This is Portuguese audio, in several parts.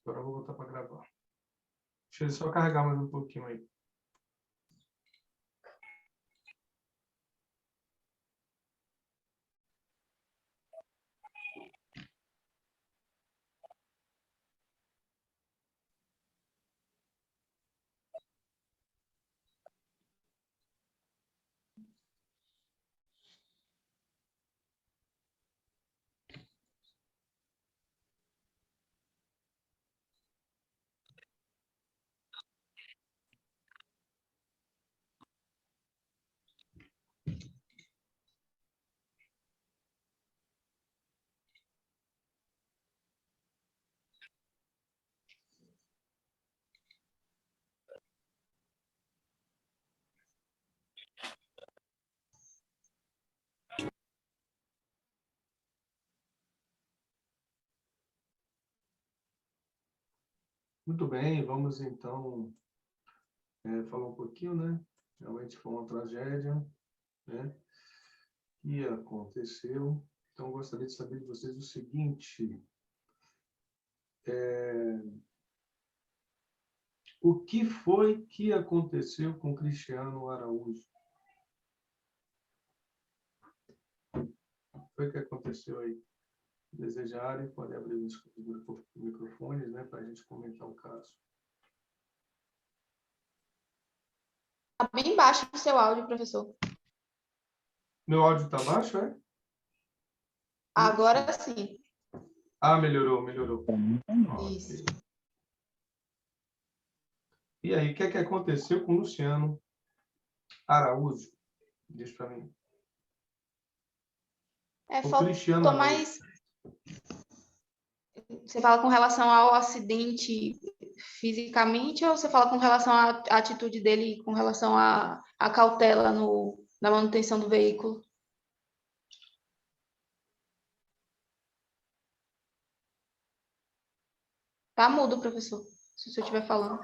Agora eu vou voltar para gravar. Deixa eu só carregar mais um pouquinho aí. Muito bem, vamos então falar um pouquinho, né? Realmente foi uma tragédia, né? Que aconteceu. Então, eu gostaria de saber de vocês o seguinte: o que foi que aconteceu com Cristiano Araújo? O que foi que aconteceu aí? Desejarem, podem abrir os microfones, né, para a gente comentar o caso. Está bem baixo o seu áudio, professor. Meu áudio está baixo, é? Agora sim. Ah, melhorou, melhorou. Isso. Ok. E aí, o que é que aconteceu com o Luciano Araújo? Diz para mim. O Cristiano Faltou Araújo. mais... Você fala com relação ao acidente fisicamente ou você fala com relação à atitude dele, com relação à cautela na manutenção do veículo? Tá mudo, professor, se você estiver falando.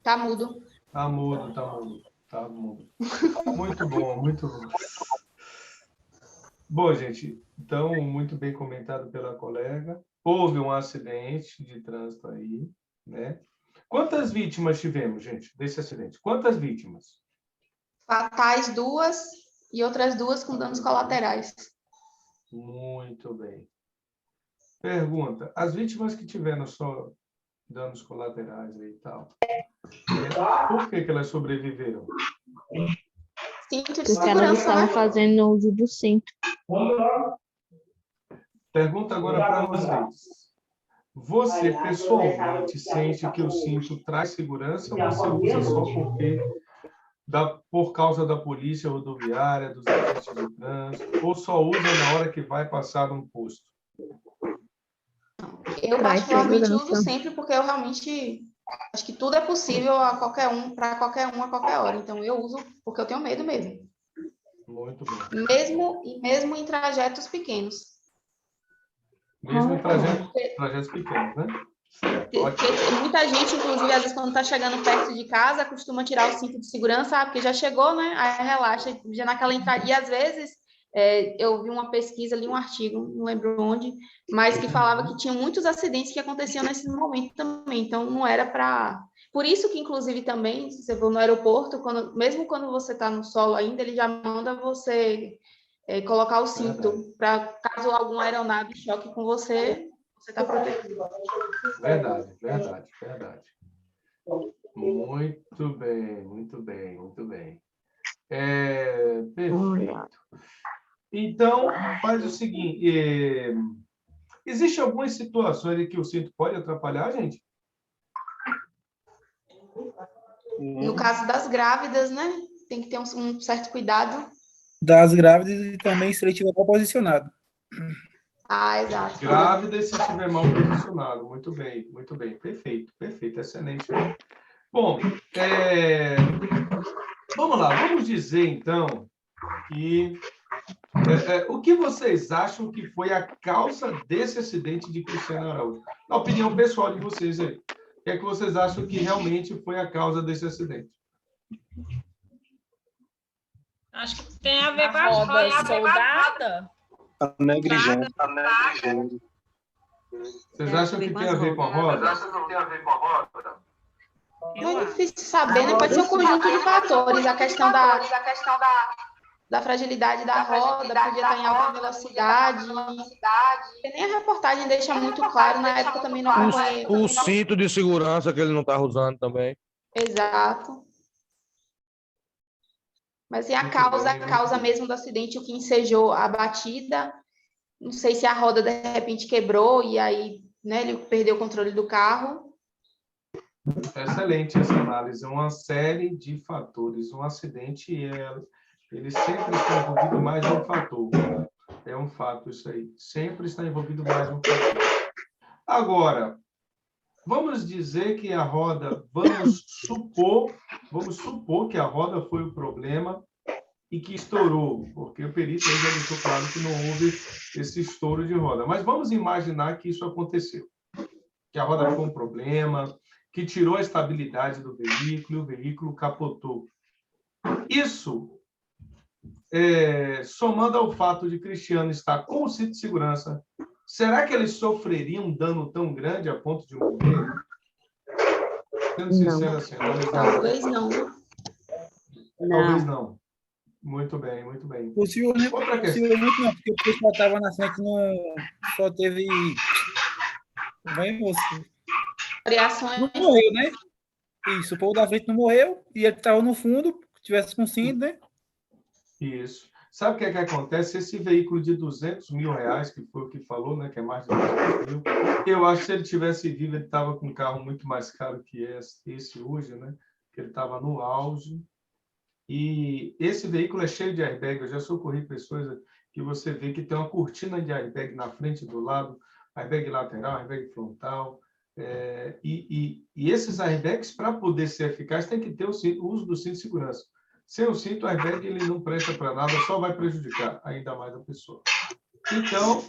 Tá mudo. Tá mudo, tá mudo, tá mudo. Muito bom, muito bom. Bom, gente, então, muito bem comentado pela colega. Houve um acidente de trânsito aí, né? Quantas vítimas tivemos, gente, desse acidente? Quantas vítimas? Fatais 2 e outras 2 com danos colaterais. Muito bem. Pergunta: as vítimas que tiveram só danos colaterais aí e tal, por que elas sobreviveram? Cinto de Porque elas segurança, estavam né? fazendo uso do cinto. Pergunta agora para vocês. Você, pessoalmente, sente que o cinto traz segurança ou você usa só por causa da polícia rodoviária, dos agentes de trânsito, ou só usa na hora que vai passar num posto? Eu Traz particularmente segurança. uso sempre porque eu realmente acho que tudo é possível a qualquer um, para qualquer um, a qualquer hora. Então eu uso porque eu tenho medo mesmo. Muito bem. Mesmo em trajetos pequenos. Mesmo em trajetos pequenos, né? Certo, ótimo. Porque muita gente, inclusive, às vezes, quando está chegando perto de casa, costuma tirar o cinto de segurança, porque já chegou, né? Aí relaxa, já naquela entrada. E às vezes, eu vi uma pesquisa ali, um artigo, não lembro onde, mas que falava que tinha muitos acidentes que aconteciam nesse momento também. Então, não era para. Por isso que, inclusive, também, se você for no aeroporto, mesmo quando você está no solo ainda, ele já manda você colocar o cinto, para caso alguma aeronave choque com você, você está protegido. Verdade, verdade, verdade. Muito bem, muito bem, muito bem. Perfeito. Então, faz o seguinte, existe algumas situações em que o cinto pode atrapalhar, gente? No caso das grávidas, né? Tem que ter um certo cuidado. Das grávidas e também se ele estiver mal posicionado. Ah, exato. Grávida e se estiver mal posicionado. Muito bem. Perfeito, perfeito, excelente. Bom, vamos lá, vamos dizer então que o que vocês acham que foi a causa desse acidente de Cristiano Araújo? Na opinião pessoal de vocês aí, o que é que vocês acham que realmente foi a causa desse acidente? Acho que tem a ver com a roda roda soldada. A negligência. Vocês acham que tem a ver com a roda? É difícil saber, né? Pode ser um conjunto de fatores. A questão da fragilidade da roda, podia estar em alta velocidade. Porque nem a reportagem deixa muito claro. Na época também não acompanhei. O cinto de segurança que ele não estava usando também. Exato. Mas assim, a causa mesmo do acidente, o que ensejou a batida, não sei se a roda de repente quebrou e aí, né, ele perdeu o controle do carro. Excelente essa análise. Uma série de fatores. Um acidente, ele sempre está envolvido mais de um fator. É um fato isso aí. Sempre está envolvido mais de um fator. Agora, vamos dizer que a roda, vamos supor que a roda foi o problema e que estourou, porque o perito já deixou claro que não houve esse estouro de roda. Mas vamos imaginar que isso aconteceu, que a roda foi um problema, que tirou a estabilidade do veículo e o veículo capotou. Isso, somando ao fato de Cristiano estar com o cinto de segurança, será que ele sofreria um dano tão grande a ponto de morrer? Sendo sincero assim, Talvez não. Talvez não. Muito bem, muito bem. Possivelmente não, porque o pessoal estava na frente, só teve. Não morreu, né? Isso, o povo da frente não morreu, e ele estava no fundo, tivesse com cinto, né? Isso. Sabe o que é que acontece? Esse veículo de R$200 mil, que foi o que falou, né? Que é mais de 200 mil. Eu acho que se ele tivesse vivo, ele estava com um carro muito mais caro que esse hoje, né? Que ele estava no auge. E esse veículo é cheio de airbag. Eu já socorri pessoas que você vê que tem uma cortina de airbag na frente e do lado, airbag lateral, airbag frontal. E esses airbags, para poder ser eficaz, tem que ter o uso do cinto de segurança. Sem o cinto, o airbag ele não presta para nada, só vai prejudicar ainda mais a pessoa. Então,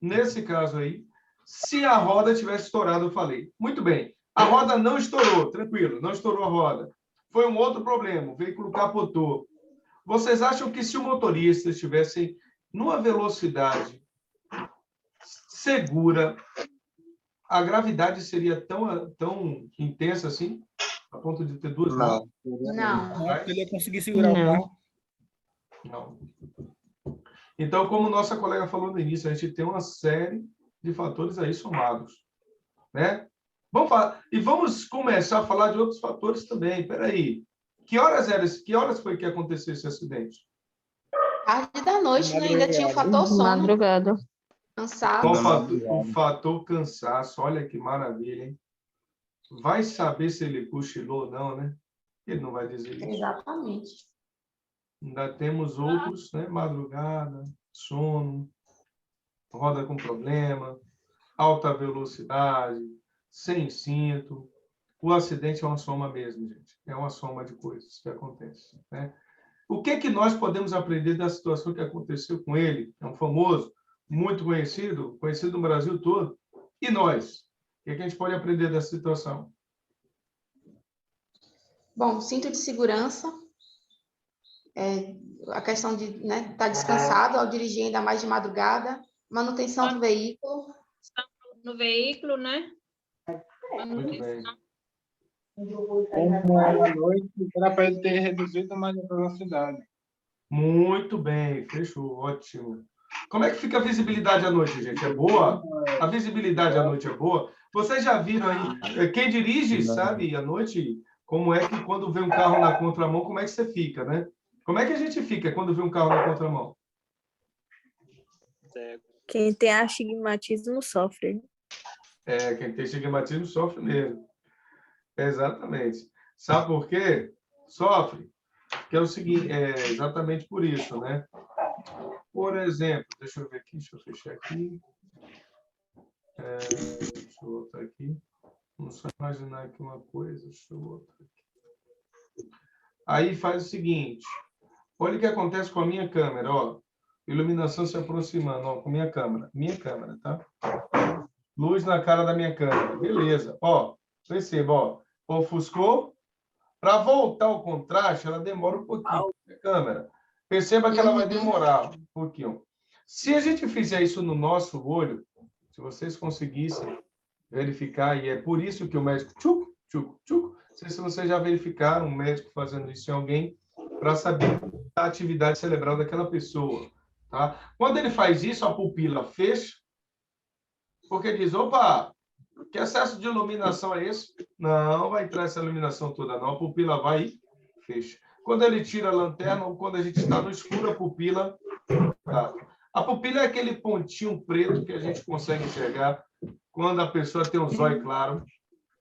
nesse caso aí, se a roda tivesse estourado, eu falei, muito bem, a roda não estourou, tranquilo, não estourou a roda. Foi um outro problema, o veículo capotou. Vocês acham que se o motorista estivesse numa velocidade segura, a gravidade seria tão intensa assim, a ponto de ter duas mãos? Não. Ele ia conseguir segurar o carro. Não. Então, como nossa colega falou no início, a gente tem uma série de fatores aí somados, né? Vamos começar a falar de outros fatores também. Espera aí. Que horas foi que aconteceu esse acidente? Tarde da noite, né? Ainda tinha o fator sono. Madrugada. Cansado. O fator cansaço. Olha que maravilha, hein? Vai saber se ele cochilou ou não, né? Ele não vai dizer isso. Exatamente. Ainda temos outros, né? Madrugada, sono, roda com problema, alta velocidade, sem cinto. O acidente é uma soma mesmo, gente. É uma soma de coisas que acontecem, né? O que nós podemos aprender da situação que aconteceu com ele? É um famoso, muito conhecido no Brasil todo. E nós? O que a gente pode aprender dessa situação? Bom, cinto de segurança. A questão de estar descansado ao dirigir, ainda mais de madrugada. Manutenção do veículo. No veículo, né? Muito bem. Como à noite, era para ele ter reduzido mais a velocidade. Muito bem, fechou, ótimo. Como é que fica a visibilidade à noite, gente? É boa? A visibilidade à noite é boa? Vocês já viram aí, quem dirige sabe à noite como é que quando vê um carro na contramão, como é que você fica, né? Como é que a gente fica quando vê um carro na contramão? Quem tem astigmatismo sofre. Quem tem astigmatismo sofre mesmo. Exatamente. Sabe por quê? Sofre. Porque é o seguinte, exatamente por isso, né? Por exemplo, deixa eu ver aqui, deixa eu fechar aqui. Deixa eu voltar aqui. Vamos só imaginar aqui uma coisa, deixa eu voltar aqui. Aí faz o seguinte, olha o que acontece com a minha câmera, ó. Iluminação se aproximando, ó, com minha câmera, tá? Luz na cara da minha câmera, beleza. Ó, perceba, ó, ofuscou. Para voltar ao contraste, ela demora um pouquinho, a câmera. Perceba que ela vai demorar um pouquinho. Se a gente fizer isso no nosso olho, Se vocês conseguissem verificar, e é por isso que o médico tchuc, tchuc, tchuc, não sei se vocês já verificaram um médico fazendo isso em alguém, para saber a atividade cerebral daquela pessoa. Tá? Quando ele faz isso, a pupila fecha, porque diz, opa, que excesso de iluminação é esse? Não vai entrar essa iluminação toda, não. A pupila vai e fecha. Quando ele tira a lanterna, ou quando a gente está no escuro, a pupila... Tá. A pupila é aquele pontinho preto que a gente consegue enxergar quando a pessoa tem um zóio claro.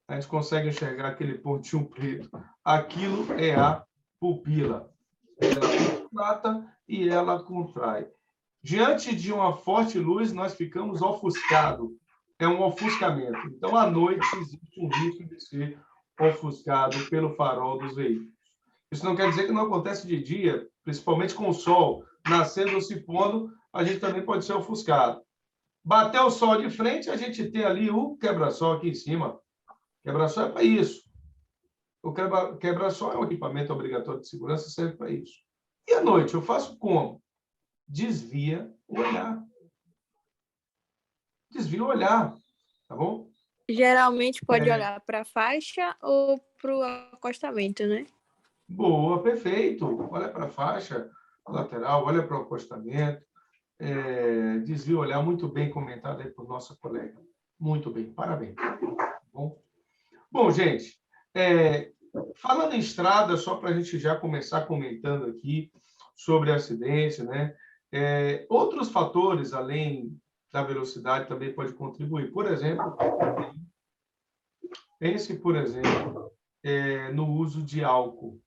A gente consegue enxergar aquele pontinho preto. Aquilo é a pupila. Ela contrata e ela contrai. Diante de uma forte luz, nós ficamos ofuscados. É um ofuscamento. Então, à noite, existe um risco de ser ofuscado pelo farol dos veículos. Isso não quer dizer que não acontece de dia, principalmente com o sol nascendo ou se pondo, a gente também pode ser ofuscado. Bater o sol de frente, a gente tem ali o quebra-sol aqui em cima. Quebra-sol é para isso. O quebra-sol é um equipamento obrigatório de segurança, serve para isso. E à noite, eu faço como? Desvia o olhar. Desvia o olhar, tá bom? Geralmente pode olhar para a faixa ou para o acostamento, né? Boa, perfeito. Olha para a faixa lateral, olha para o acostamento. Desvia o olhar, muito bem comentado aí por nossa colega. Muito bem, parabéns. Tá bom? Bom, gente, falando em estrada, só para a gente já começar comentando aqui sobre acidente, né? Outros fatores, além da velocidade, também pode contribuir. Por exemplo, pense, por exemplo, no uso de álcool.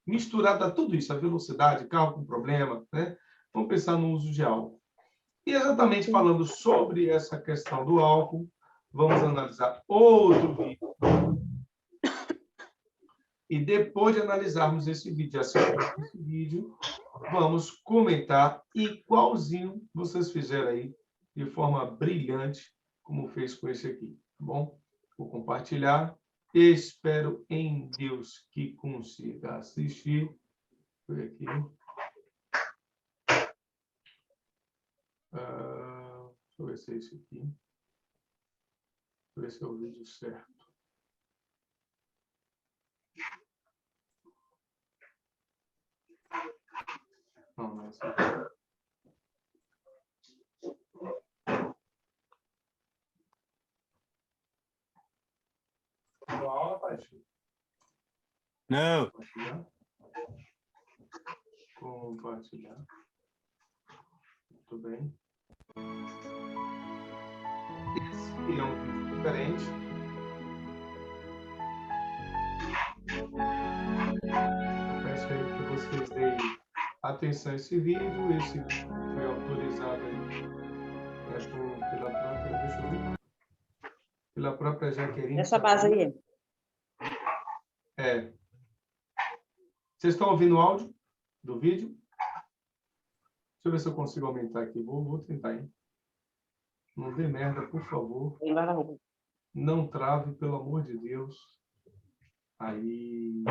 Misturado a tudo isso, a velocidade, carro com problema, né? Vamos pensar no uso de álcool. E exatamente falando sobre essa questão do álcool, vamos analisar outro vídeo. E depois de analisarmos esse vídeo, vamos comentar igualzinho vocês fizeram aí, de forma brilhante, como fez com esse aqui, tá bom? Vou compartilhar. Espero em Deus que consiga assistir. Foi aqui. Deixa eu ver se é esse aqui. Deixa eu ver se é o vídeo certo. Não, não é esse aqui. Aula, Paixão. Não. Compartilhar. Muito bem. Esse é um vídeo diferente. Eu peço aí que vocês deem atenção a esse vídeo. Esse vídeo foi autorizado aí pela própria, deixa eu ver, pela própria Jaqueline. Essa base aí. Vocês estão ouvindo o áudio do vídeo? Deixa eu ver se eu consigo aumentar aqui. Vou tentar, hein? Não dê merda, por favor. Não trave, pelo amor de Deus. Aí.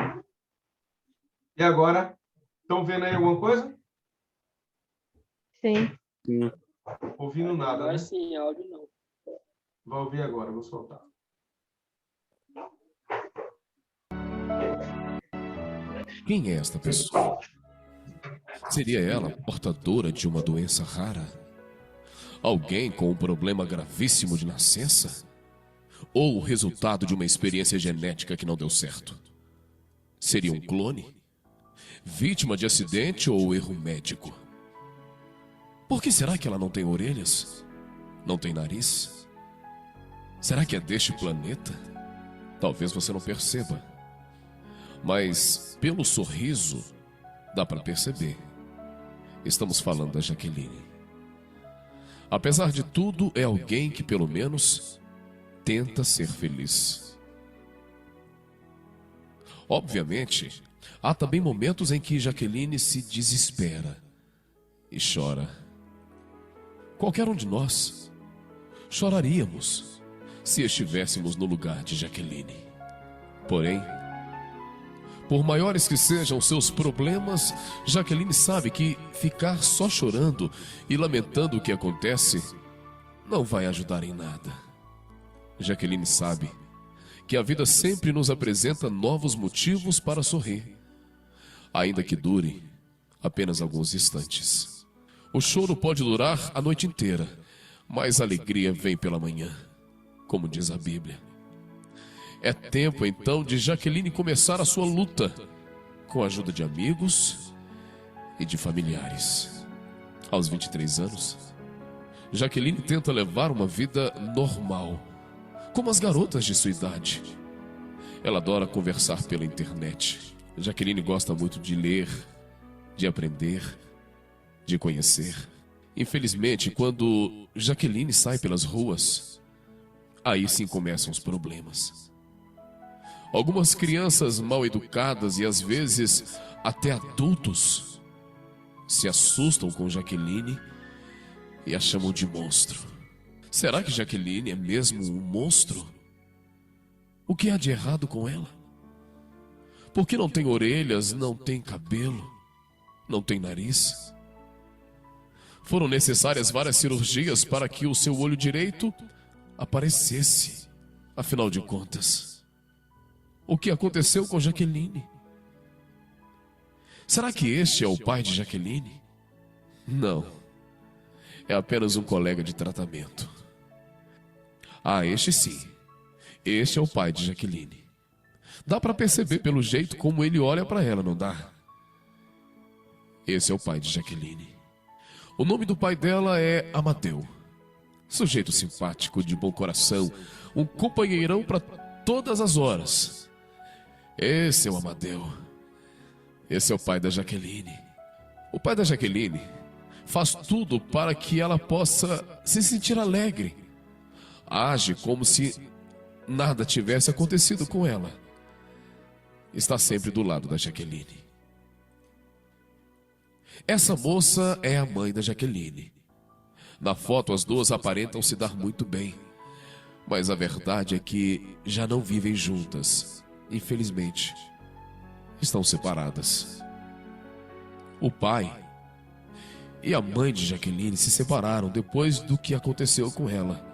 E agora? Estão vendo aí alguma coisa? Sim. Ouvindo nada, né? Sim, áudio não. Vai ouvir agora, vou soltar. Quem é esta pessoa? Seria ela portadora de uma doença rara? Alguém com um problema gravíssimo de nascença? Ou o resultado de uma experiência genética que não deu certo? Seria um clone? Vítima de acidente ou erro médico? Por que será que ela não tem orelhas? Não tem nariz? Será que é deste planeta? Talvez você não perceba. Mas, pelo sorriso, dá para perceber. Estamos falando da Jaqueline. Apesar de tudo, é alguém que, pelo menos, tenta ser feliz. Obviamente, há também momentos em que Jaqueline se desespera e chora. Qualquer um de nós choraríamos se estivéssemos no lugar de Jaqueline. Porém, por maiores que sejam seus problemas, Jaqueline sabe que ficar só chorando e lamentando o que acontece não vai ajudar em nada. Jaqueline sabe que a vida sempre nos apresenta novos motivos para sorrir, ainda que dure apenas alguns instantes. O choro pode durar a noite inteira, mas a alegria vem pela manhã, como diz a Bíblia. É tempo, então, de Jaqueline começar a sua luta, com a ajuda de amigos e de familiares. Aos 23 anos, Jaqueline tenta levar uma vida normal, como as garotas de sua idade. Ela adora conversar pela internet. Jaqueline gosta muito de ler, de aprender, de conhecer. Infelizmente, quando Jaqueline sai pelas ruas, aí sim começam os problemas. Algumas crianças mal educadas e às vezes até adultos se assustam com Jaqueline e a chamam de monstro. Será que Jaqueline é mesmo um monstro? O que há de errado com ela? Por que não tem orelhas, não tem cabelo, não tem nariz? Foram necessárias várias cirurgias para que o seu olho direito aparecesse. Afinal de contas, o que aconteceu com Jaqueline? Será que este é o pai de Jaqueline? Não. É apenas um colega de tratamento. Ah, este sim. Este é o pai de Jaqueline. Dá para perceber pelo jeito como ele olha para ela, não dá? Esse é o pai de Jaqueline. O nome do pai dela é Amadeu. Sujeito simpático, de bom coração, um companheirão para todas as horas. Esse é o Amadeu. Esse é o pai da Jaqueline. O pai da Jaqueline faz tudo para que ela possa se sentir alegre. Age como se nada tivesse acontecido com ela. Está sempre do lado da Jaqueline. Essa moça é a mãe da Jaqueline. Na foto as duas aparentam se dar muito bem, mas a verdade é que já não vivem juntas. Infelizmente, estão separadas. O pai e a mãe de Jaqueline se separaram depois do que aconteceu com ela.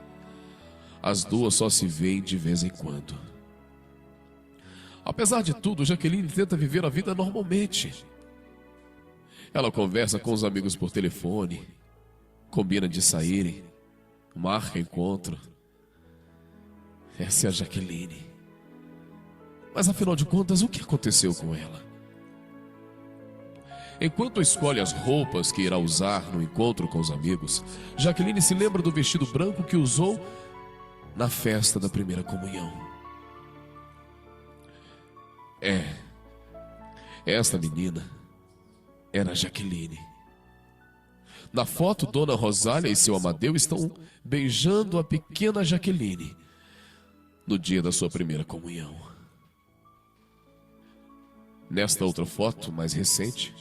As duas só se veem de vez em quando. Apesar de tudo, Jaqueline tenta viver a vida normalmente. Ela conversa com os amigos por telefone, combina de saírem, marca encontro. Essa é a Jaqueline. Mas afinal de contas, o que aconteceu com ela? Enquanto escolhe as roupas que irá usar no encontro com os amigos, Jaqueline se lembra do vestido branco que usou na festa da primeira comunhão. Esta menina era Jaqueline. Na foto, Dona Rosália e seu Amadeu estão beijando a pequena Jaqueline no dia da sua primeira comunhão. Nesta outra foto, mais recente,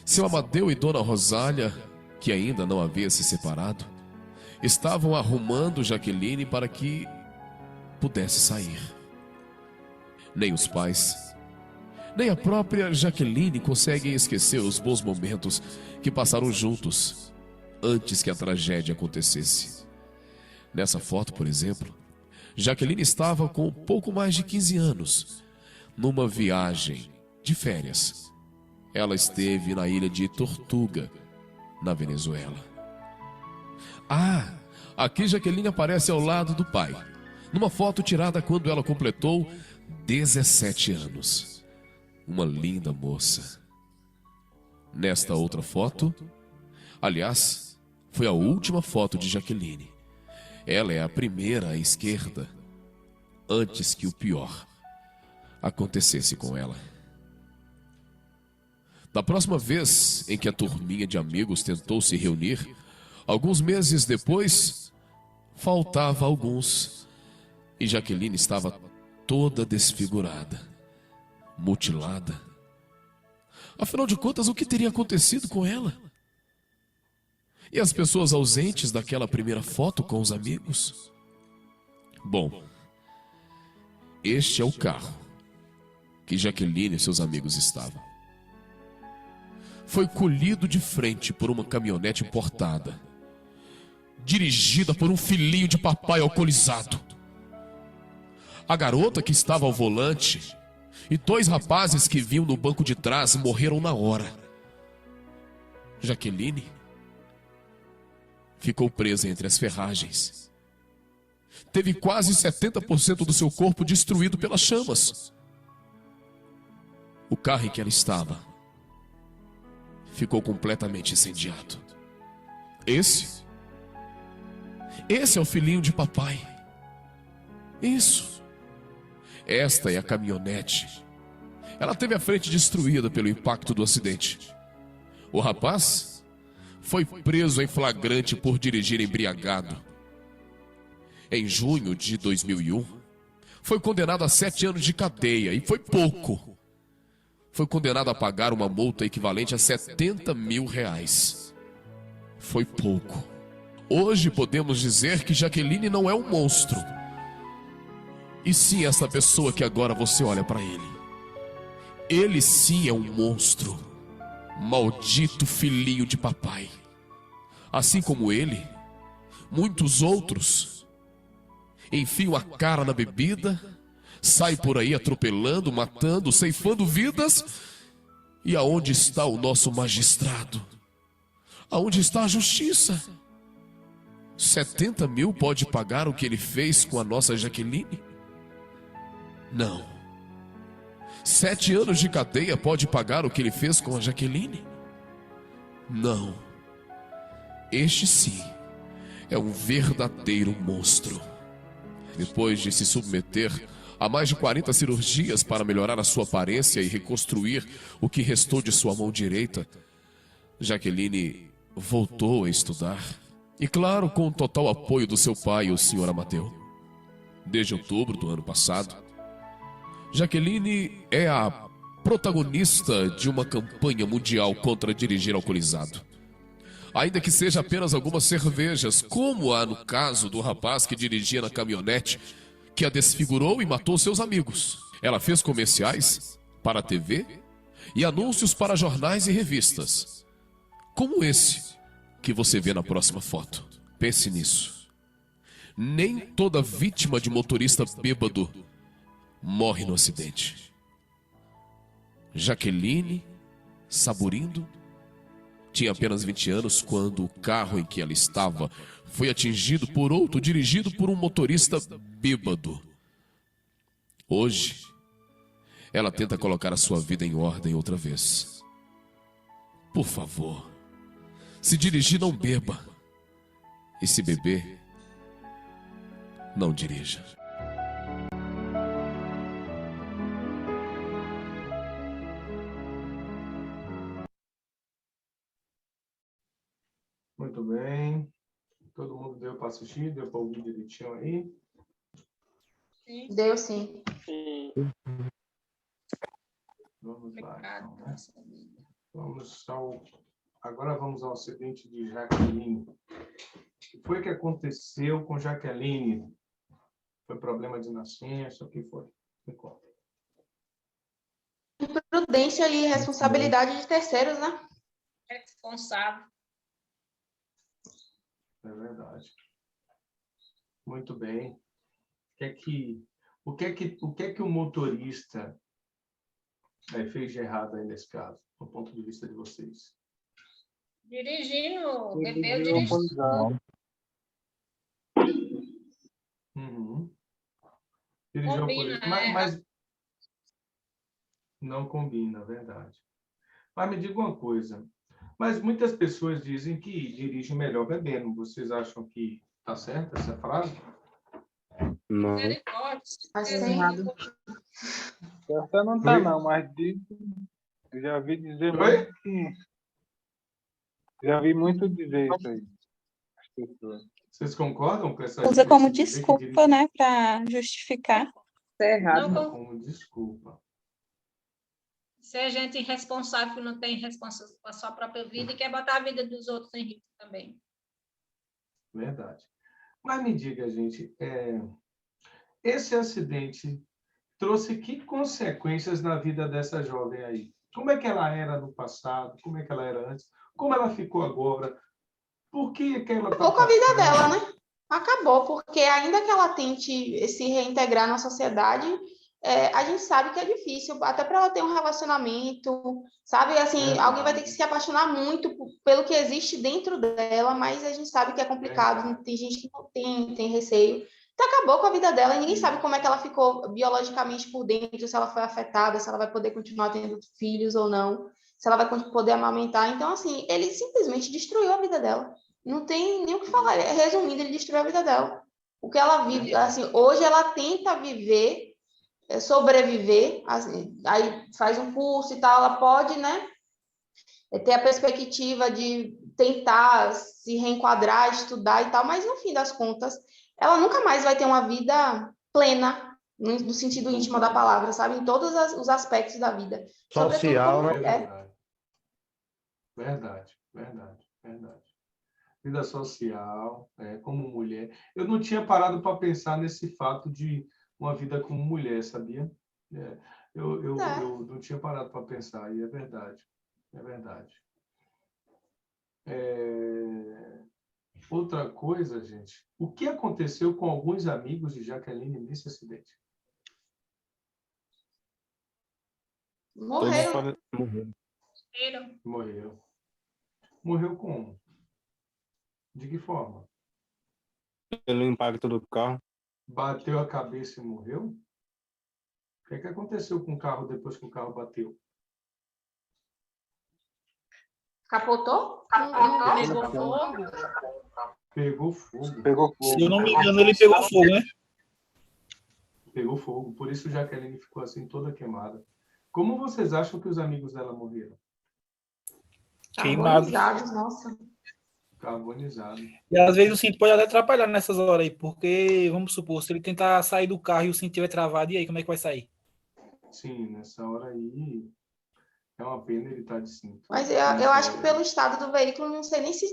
seu Amadeu e Dona Rosália, que ainda não havia se separado, estavam arrumando Jaqueline para que pudesse sair. Nem os pais, nem a própria Jaqueline conseguem esquecer os bons momentos que passaram juntos antes que a tragédia acontecesse. Nessa foto, por exemplo, Jaqueline estava com pouco mais de 15 anos, numa viagem de férias. Ela esteve na ilha de Tortuga, na Venezuela. Aqui Jaqueline aparece ao lado do pai, numa foto tirada quando ela completou 17 anos. Uma linda moça. Nesta outra foto, aliás, foi a última foto de Jaqueline. Ela é a primeira à esquerda, antes que o pior acontecesse com ela. Da próxima vez em que a turminha de amigos tentou se reunir, alguns meses depois, faltava alguns, e Jaqueline estava toda desfigurada, mutilada. Afinal de contas, o que teria acontecido com ela? E as pessoas ausentes daquela primeira foto com os amigos? Bom, este é o carro que Jaqueline e seus amigos estavam. Foi colhido de frente por uma caminhonete importada. dirigida por um filhinho de papai alcoolizado. A garota que estava ao volante e 2 rapazes que vinham no banco de trás morreram na hora. Jaqueline ficou presa entre as ferragens. Teve quase 70% do seu corpo destruído pelas chamas. O carro em que ela estava ficou completamente incendiado. Esse é o filhinho de papai. Isso. Esta é a caminhonete. Ela teve a frente destruída pelo impacto do acidente. O rapaz foi preso em flagrante por dirigir embriagado. Em junho de 2001, foi condenado a 7 anos de cadeia, e foi pouco. Foi condenado a pagar uma multa equivalente a R$70 mil. Foi pouco. Hoje podemos dizer que Jaqueline não é um monstro, e sim essa pessoa que agora você olha para ele. Ele sim é um monstro. Maldito filhinho de papai. Assim como ele, muitos outros enfiam a cara na bebida, saem por aí atropelando, matando, ceifando vidas. E aonde está o nosso magistrado? Aonde está a justiça? 70 mil pode pagar o que ele fez com a nossa Jaqueline? Não. 7 anos de cadeia pode pagar o que ele fez com a Jaqueline? Não. Este sim é um verdadeiro monstro. Depois de se submeter a mais de 40 cirurgias para melhorar a sua aparência e reconstruir o que restou de sua mão direita, Jaqueline voltou a estudar. E claro, com o total apoio do seu pai, o Sr. Amadeu. Desde outubro do ano passado, Jaqueline é a protagonista de uma campanha mundial contra dirigir alcoolizado. Ainda que seja apenas algumas cervejas, como há no caso do rapaz que dirigia na caminhonete, que a desfigurou e matou seus amigos. Ela fez comerciais para a TV e anúncios para jornais e revistas, como esse que você vê na próxima foto. Pense nisso. Nem toda vítima de motorista bêbado morre no acidente. Jaqueline Saburindo tinha apenas 20 anos quando o carro em que ela estava foi atingido por outro dirigido por um motorista bêbado. Hoje, ela tenta colocar a sua vida em ordem outra vez. Por favor, se dirigir, não beba. E se beber, não dirija. Muito bem. Todo mundo deu para assistir? Deu para ouvir direitinho aí? Deu sim. Vamos lá, então, né? Agora vamos ao acidente de Jaqueline. O que foi que aconteceu com Jaqueline? Foi problema de nascença? O que foi? Me conta. Prudência e responsabilidade de terceiros, né? Responsável. É verdade. Muito bem. O que é que o motorista fez de errado aí nesse caso, do ponto de vista de vocês? Dirigindo, bebeu, Dirigiu dirigindo. alcoolizado. Uhum. Dirigiu Combina, alcoolizado, mas não combina, verdade. Mas me diga uma coisa. Mas muitas pessoas dizem que dirigem melhor bebendo. Vocês acham que está certa essa frase? Não. Misericórdia. Acho Jesus. errado. Essa não tá Oi? não, mas eu já vi dizer Oi? muito que... Já vi muito dizer isso aí. As pessoas. Vocês concordam com essa Usa como dizer que desculpa, né, para justificar. Não, como desculpa? se a gente irresponsável que não tem responsabilidade com a sua própria vida e quer botar a vida dos outros em risco também. Verdade. Mas me diga, gente, esse acidente trouxe que consequências na vida dessa jovem aí? Como é que ela era no passado? Como é que ela era antes? Como ela ficou agora? Por que que ela está Acabou com a vida passando? dela, né? Acabou, porque ainda que ela tente se reintegrar na sociedade, a gente sabe que é difícil, até para ela ter um relacionamento, sabe? Assim, alguém vai ter que se apaixonar muito pelo que existe dentro dela, mas a gente sabe que é complicado, tem gente que não tem receio. Então, acabou com a vida dela e ninguém sabe como é que ela ficou biologicamente por dentro, se ela foi afetada, se ela vai poder continuar tendo filhos ou não, se ela vai poder amamentar. Então, assim, ele simplesmente destruiu a vida dela. Não tem nem o que falar. Resumindo, ele destruiu a vida dela. O que ela vive, assim, hoje ela tenta viver, sobreviver, assim, aí faz um curso e tal, ela pode, né, ter a perspectiva de tentar se reenquadrar, estudar e tal, mas no fim das contas, ela nunca mais vai ter uma vida plena, no sentido íntimo da palavra, sabe? Em todos os aspectos da vida. Sobretudo como Social, né? mulher. Verdade, verdade, verdade. Vida social, como mulher. Eu não tinha parado para pensar nesse fato de uma vida como mulher, sabia? Eu não tinha parado para pensar, e é verdade. É verdade. Outra coisa, gente, o que aconteceu com alguns amigos de Jaqueline nesse acidente? Morreram. Morreram. Morreu como? De que forma? Pelo impacto do carro. Bateu a cabeça e morreu? O que aconteceu com o carro depois que o carro bateu? Capotou? Pegou fogo. Pegou fogo. Pegou fogo. Se eu não me engano, ele pegou fogo, né? Pegou fogo. Por isso Jaqueline ficou assim toda queimada. Como vocês acham que os amigos dela morreram? Queimado. Carbonizados, nossa. Carbonizado. E às vezes o cinto pode até atrapalhar nessas horas aí, porque, vamos supor, se ele tentar sair do carro e o cinto estiver travado, e aí, como é que vai sair? Sim, nessa hora aí é uma pena ele estar de cinto. Mas eu acho que pelo estado do veículo, não sei nem se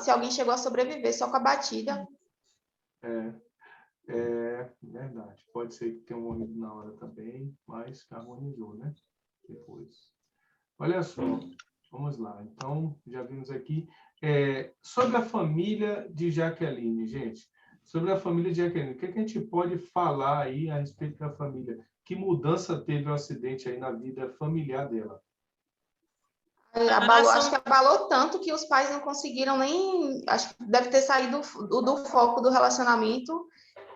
alguém chegou a sobreviver, só com a batida. Verdade. Pode ser que tenha morrido na hora também, mas carbonizou, né? Depois. Olha só, vamos lá. Então, já vimos aqui. Sobre a família de Jaqueline, gente. Sobre a família de Jaqueline, o que a gente pode falar aí a respeito da família? Que mudança teve o acidente aí na vida familiar dela? Acho que abalou tanto que os pais não conseguiram nem... Acho que deve ter saído do foco do relacionamento,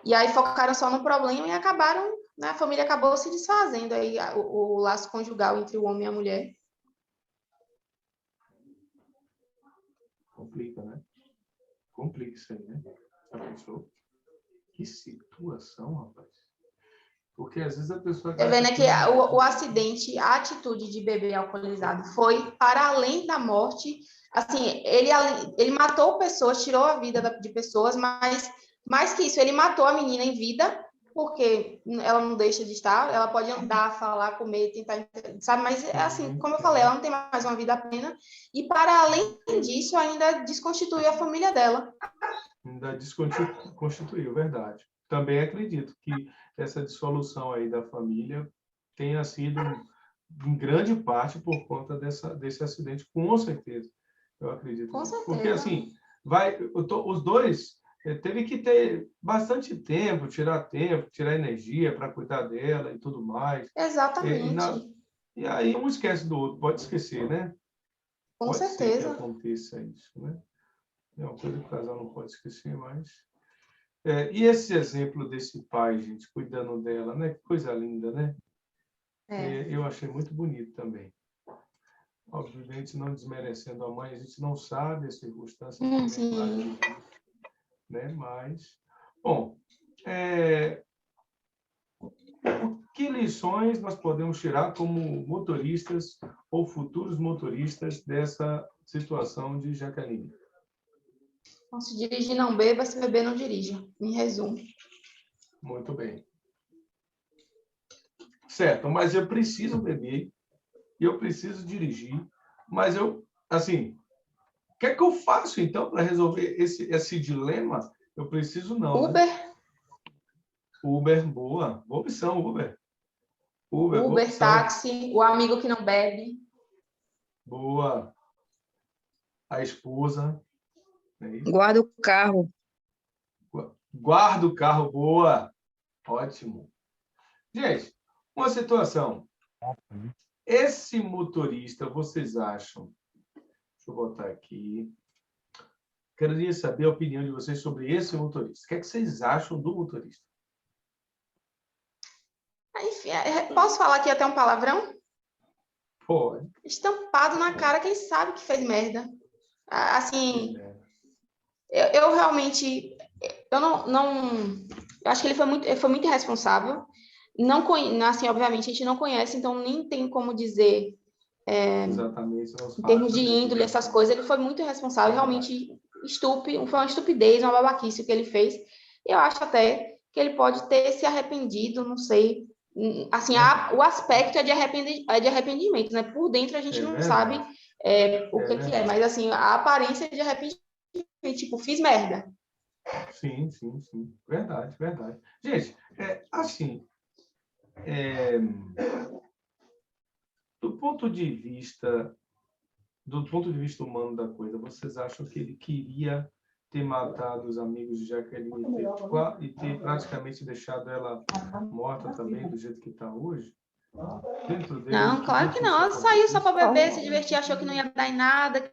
e aí focaram só no problema e acabaram, né, a família acabou se desfazendo, aí o laço conjugal entre o homem e a mulher. Complica, né? Complica isso aí, né? Já pensou? Que situação, rapaz. Porque às vezes a pessoa... Você vê, né, que o acidente, a atitude de beber alcoolizado foi para além da morte. Assim, ele matou pessoas, tirou a vida de pessoas, mas mais que isso, ele matou a menina em vida, porque ela não deixa de estar, ela pode andar, falar, comer, tentar, sabe? Mas, assim, como eu falei, ela não tem mais uma vida plena. E, para além disso, ainda desconstituiu a família dela. Ainda desconstituiu, verdade. Também acredito que essa dissolução aí da família tenha sido, em grande parte, por conta desse acidente, com certeza. Eu acredito. Com certeza. Porque, assim, os dois teve que ter bastante tempo, tirar energia para cuidar dela e tudo mais. Exatamente. E aí um esquece do outro, pode esquecer, né? Com pode certeza. ser que aconteça isso, né? É uma coisa que o casal não pode esquecer mais. E esse exemplo desse pai, gente, cuidando dela, né? Que coisa linda, né? Eu achei muito bonito também. Obviamente, não desmerecendo a mãe, a gente não sabe as circunstâncias Sim. né? Mas, bom, que lições nós podemos tirar como motoristas ou futuros motoristas dessa situação de Jaqueline? Então, se dirigir, não beba, se beber, não dirija. Em resumo. Muito bem. Certo, mas eu preciso beber, eu preciso dirigir, mas assim, o que é que eu faço, então, para resolver esse dilema? Eu preciso não, Uber. Né? Uber, boa opção, Uber. Uber, táxi, o amigo que não bebe. Boa. A esposa. Não é isso? Guarda o carro. Guarda o carro, boa. Ótimo. Gente, uma situação. Esse motorista, vocês acham? Deixa eu botar aqui. Queria saber a opinião de vocês sobre esse motorista. O que é que vocês acham do motorista? Enfim, posso falar aqui até um palavrão? Pode. Estampado na cara que ele sabe que fez merda. Assim, eu realmente, eu eu acho que ele foi muito irresponsável. Não assim, obviamente, a gente não conhece, então nem tem como dizer, Exatamente. em termos de índole, essas coisas. Ele foi muito irresponsável, realmente estúpido, foi uma estupidez, uma babaquice o que ele fez. Eu acho até que ele pode ter se arrependido, não sei. Assim, o aspecto é de arrependimento, né? Por dentro a gente não sabe o que é, mas assim, a aparência é de arrependimento, tipo, fiz merda. Sim. Verdade. Gente, assim, do ponto de vista humano da coisa, vocês acham que ele queria ter matado os amigos de Jaqueline e ter praticamente deixado ela morta também, do jeito que está hoje? Não, claro que não. Ela saiu só para beber, se divertir, achou que não ia dar em nada, que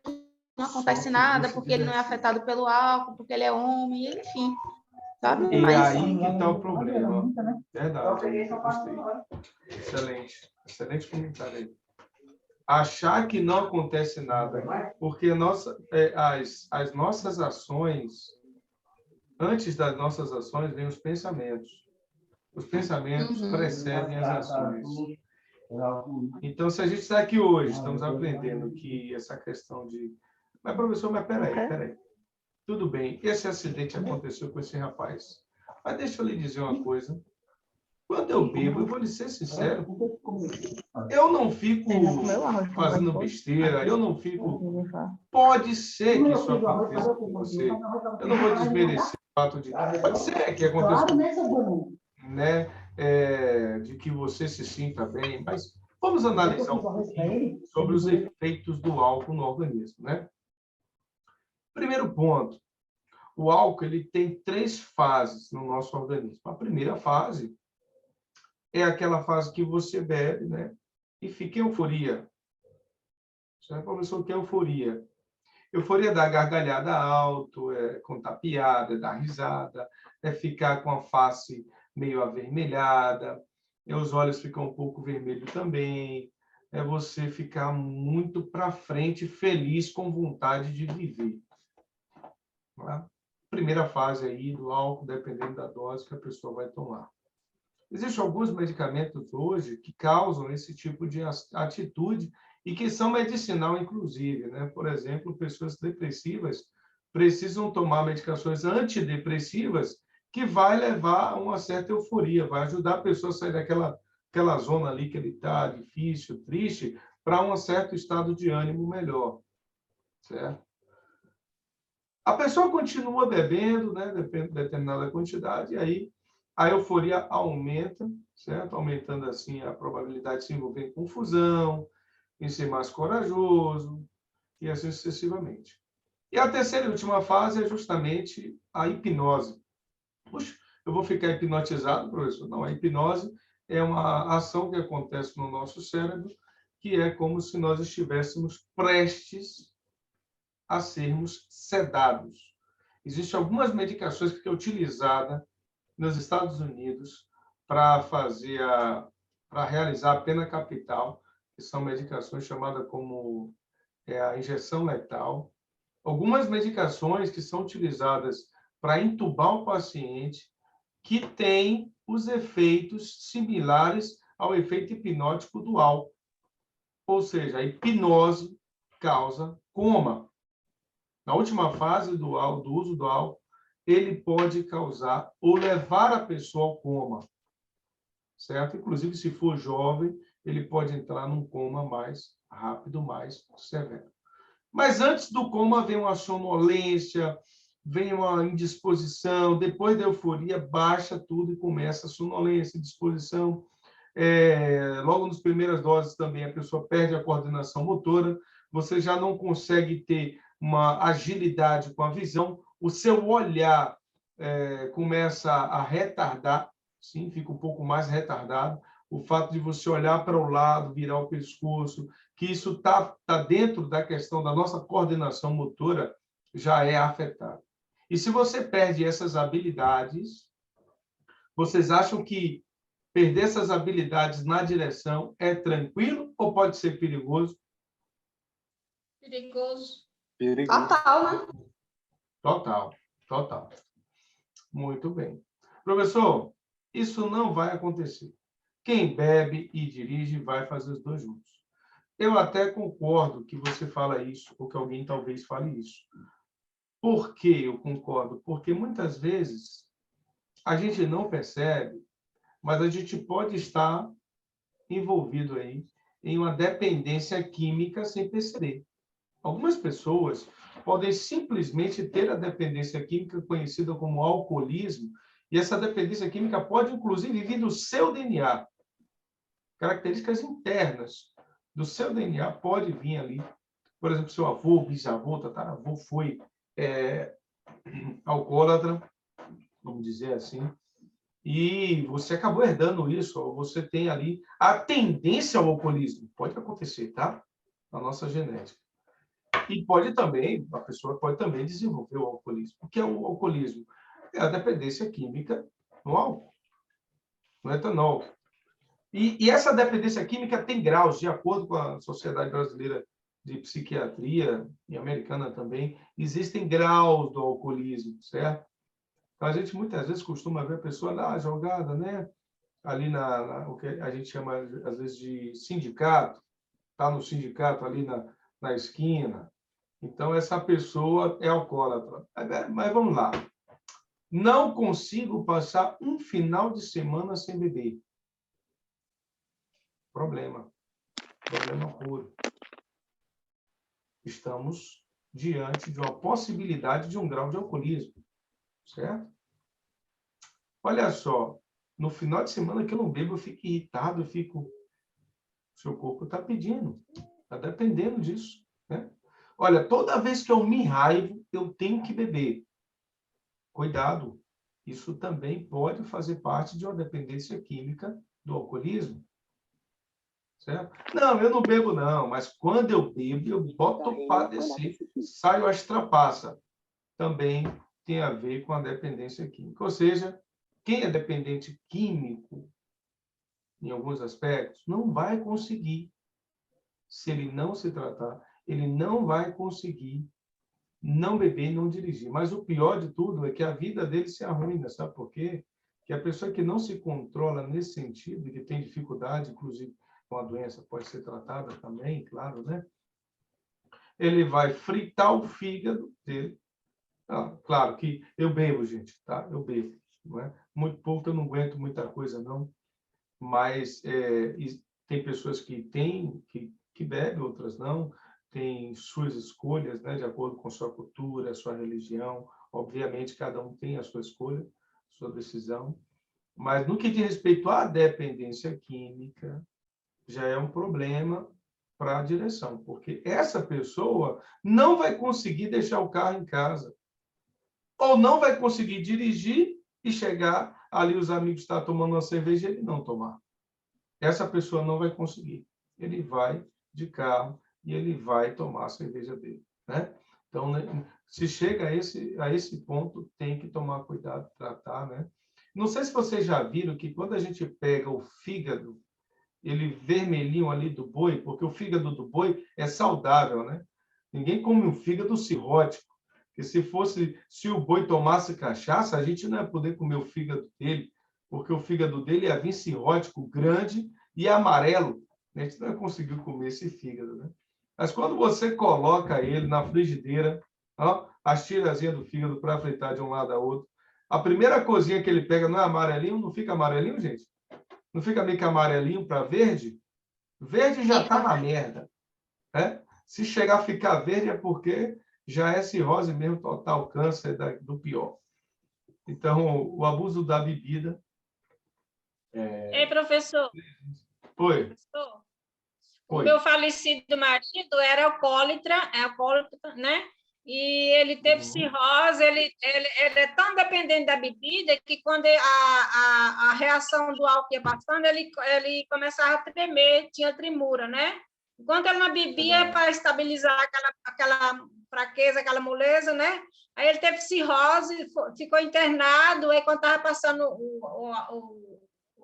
não acontece nada, porque ele não é afetado pelo álcool, porque ele é homem, enfim. Sabe? E Mas aí que está o problema. Verdade, eu gostei. Excelente comentário aí. Achar que não acontece nada, porque as nossas ações, antes das nossas ações, vem os pensamentos. Os pensamentos precedem as ações. Então, se a gente está aqui hoje, estamos aprendendo que essa questão de... Mas, professor, peraí. Tudo bem, esse acidente aconteceu com esse rapaz. Mas deixa eu lhe dizer uma coisa. Quando eu bebo, eu vou lhe ser sincero, eu não fico fazendo besteira, eu não fico... Pode ser que isso aconteça com você. Eu não vou desmerecer o fato de... Pode ser que aconteça com você, né? De que você se sinta bem, mas vamos analisar um pouquinho sobre os efeitos do álcool no organismo, né? Primeiro ponto, o álcool ele tem 3 fases no nosso organismo. A primeira fase é aquela fase que você bebe, né? E fica em euforia. Você professor, o que é euforia? Euforia é dar gargalhada alto, contar piada, dar risada, ficar com a face meio avermelhada, os olhos ficam um pouco vermelhos também, você ficar muito para frente, feliz, com vontade de viver. Tá? Primeira fase aí do álcool, dependendo da dose que a pessoa vai tomar. Existem alguns medicamentos hoje que causam esse tipo de atitude e que são medicinal, inclusive, né? Por exemplo, pessoas depressivas precisam tomar medicações antidepressivas que vai levar a uma certa euforia, vai ajudar a pessoa a sair daquela zona ali que ele está, difícil, triste, para um certo estado de ânimo melhor, certo? A pessoa continua bebendo, né? Depende de determinada quantidade, e aí a euforia aumenta, certo? Aumentando assim a probabilidade de se envolver em confusão, em ser mais corajoso, e assim sucessivamente. E a terceira e última fase é justamente a hipnose. Puxa, eu vou ficar hipnotizado, professor? Não, a hipnose é uma ação que acontece no nosso cérebro, que é como se nós estivéssemos prestes a sermos sedados. Existem algumas medicações que é utilizada nos Estados Unidos para realizar a pena capital, que são medicações chamadas como a injeção letal. Algumas medicações que são utilizadas para intubar o paciente, que têm os efeitos similares ao efeito hipnótico do álcool. Ou seja, a hipnose causa coma. Na última fase do uso do álcool, ele pode causar ou levar a pessoa ao coma, certo? Inclusive, se for jovem, ele pode entrar num coma mais rápido, mais severo. Mas antes do coma vem uma sonolência, vem uma indisposição, depois da euforia baixa tudo e começa a sonolência, indisposição. Logo nas primeiras doses também a pessoa perde a coordenação motora, você já não consegue ter uma agilidade com a visão, o seu olhar começa a retardar, sim, fica um pouco mais retardado, o fato de você olhar para o lado, virar o pescoço, que isso está dentro da questão da nossa coordenação motora, já é afetado. E se você perde essas habilidades, vocês acham que perder essas habilidades na direção é tranquilo ou pode ser perigoso? Perigoso. Perigoso. Total, né? Total, total. Muito bem. Professor, isso não vai acontecer. Quem bebe e dirige vai fazer os dois juntos. Eu até concordo que você fala isso, ou que alguém talvez fale isso. Por que eu concordo? Porque muitas vezes a gente não percebe, mas a gente pode estar envolvido aí em uma dependência química sem perceber. Algumas pessoas podem simplesmente ter a dependência química conhecida como alcoolismo, e essa dependência química pode, inclusive, vir do seu DNA. Características internas do seu DNA pode vir ali. Por exemplo, seu avô, bisavô, tataravô foi alcoólatra, vamos dizer assim, e você acabou herdando isso, ou você tem ali a tendência ao alcoolismo. Pode acontecer, tá? Na nossa genética. E pode também, a pessoa pode também desenvolver o alcoolismo. O que é o alcoolismo? É a dependência química no álcool, no etanol. E essa dependência química tem graus, de acordo com a Sociedade Brasileira de Psiquiatria, e americana também, existem graus do alcoolismo, certo? Então, a gente muitas vezes costuma ver a pessoa lá jogada, né? Ali o que a gente chama, às vezes, de sindicato, está no sindicato ali na esquina. Então, essa pessoa é alcoólatra. Mas vamos lá. Não consigo passar um final de semana sem beber. Problema puro. Estamos diante de uma possibilidade de um grau de alcoolismo, certo? Olha só, no final de semana que eu não bebo, eu fico irritado, seu corpo está pedindo, está dependendo disso, né? Olha, toda vez que eu me raivo, eu tenho que beber. Cuidado, isso também pode fazer parte de uma dependência química do alcoolismo. Certo? Não, eu não bebo, não, mas quando eu bebo, eu boto para descer, saio às trapaças. Também tem a ver com a dependência química. Ou seja, quem é dependente químico, em alguns aspectos, não vai conseguir, se ele não se tratar, ele não vai conseguir não beber e não dirigir. Mas o pior de tudo é que a vida dele se arruina, sabe por quê? Que a pessoa que não se controla nesse sentido, que tem dificuldade, inclusive, com a doença pode ser tratada também, claro, né? Ele vai fritar o fígado dele. Claro que eu bebo, gente, tá? Eu bebo, não é? Muito pouco, eu não aguento muita coisa, não. Mas tem pessoas que bebem, outras não. Tem suas escolhas, né? De acordo com sua cultura, sua religião. Obviamente, cada um tem a sua escolha, sua decisão. Mas no que diz respeito à dependência química, já é um problema para a direção, porque essa pessoa não vai conseguir deixar o carro em casa, ou não vai conseguir dirigir e chegar ali, os amigos estão tomando uma cerveja e ele não tomar. Essa pessoa não vai conseguir. Ele vai de carro e ele vai tomar a cerveja dele, né? Então, né, se chega a esse ponto, tem que tomar cuidado, tratar, né? Não sei se vocês já viram que quando a gente pega o fígado, ele vermelhinho ali do boi, porque o fígado do boi é saudável, né? Ninguém come um fígado cirrótico, porque se o boi tomasse cachaça, a gente não ia poder comer o fígado dele, porque o fígado dele ia vir cirrótico, grande e amarelo. A gente não ia conseguir comer esse fígado, né? Mas quando você coloca ele na frigideira, ó, as tirazinhas do fígado para fritar de um lado a outro, a primeira coisinha que ele pega não é amarelinho, não fica amarelinho, gente? Não fica meio que amarelinho para verde? Verde já está na merda, né? Se chegar a ficar verde é porque já é cirrose mesmo, total câncer do pior. Então, o abuso da bebida... Ei, professor. Oi. Professor, o meu falecido marido era alcoólatra, né? e ele teve cirrose, ele é tão dependente da bebida que quando a reação do álcool ia passando, ele começava a tremer, tinha tremura, né? Enquanto ele não bebia para estabilizar aquela fraqueza, aquela moleza, né? Aí ele teve cirrose, ficou internado, aí quando estava passando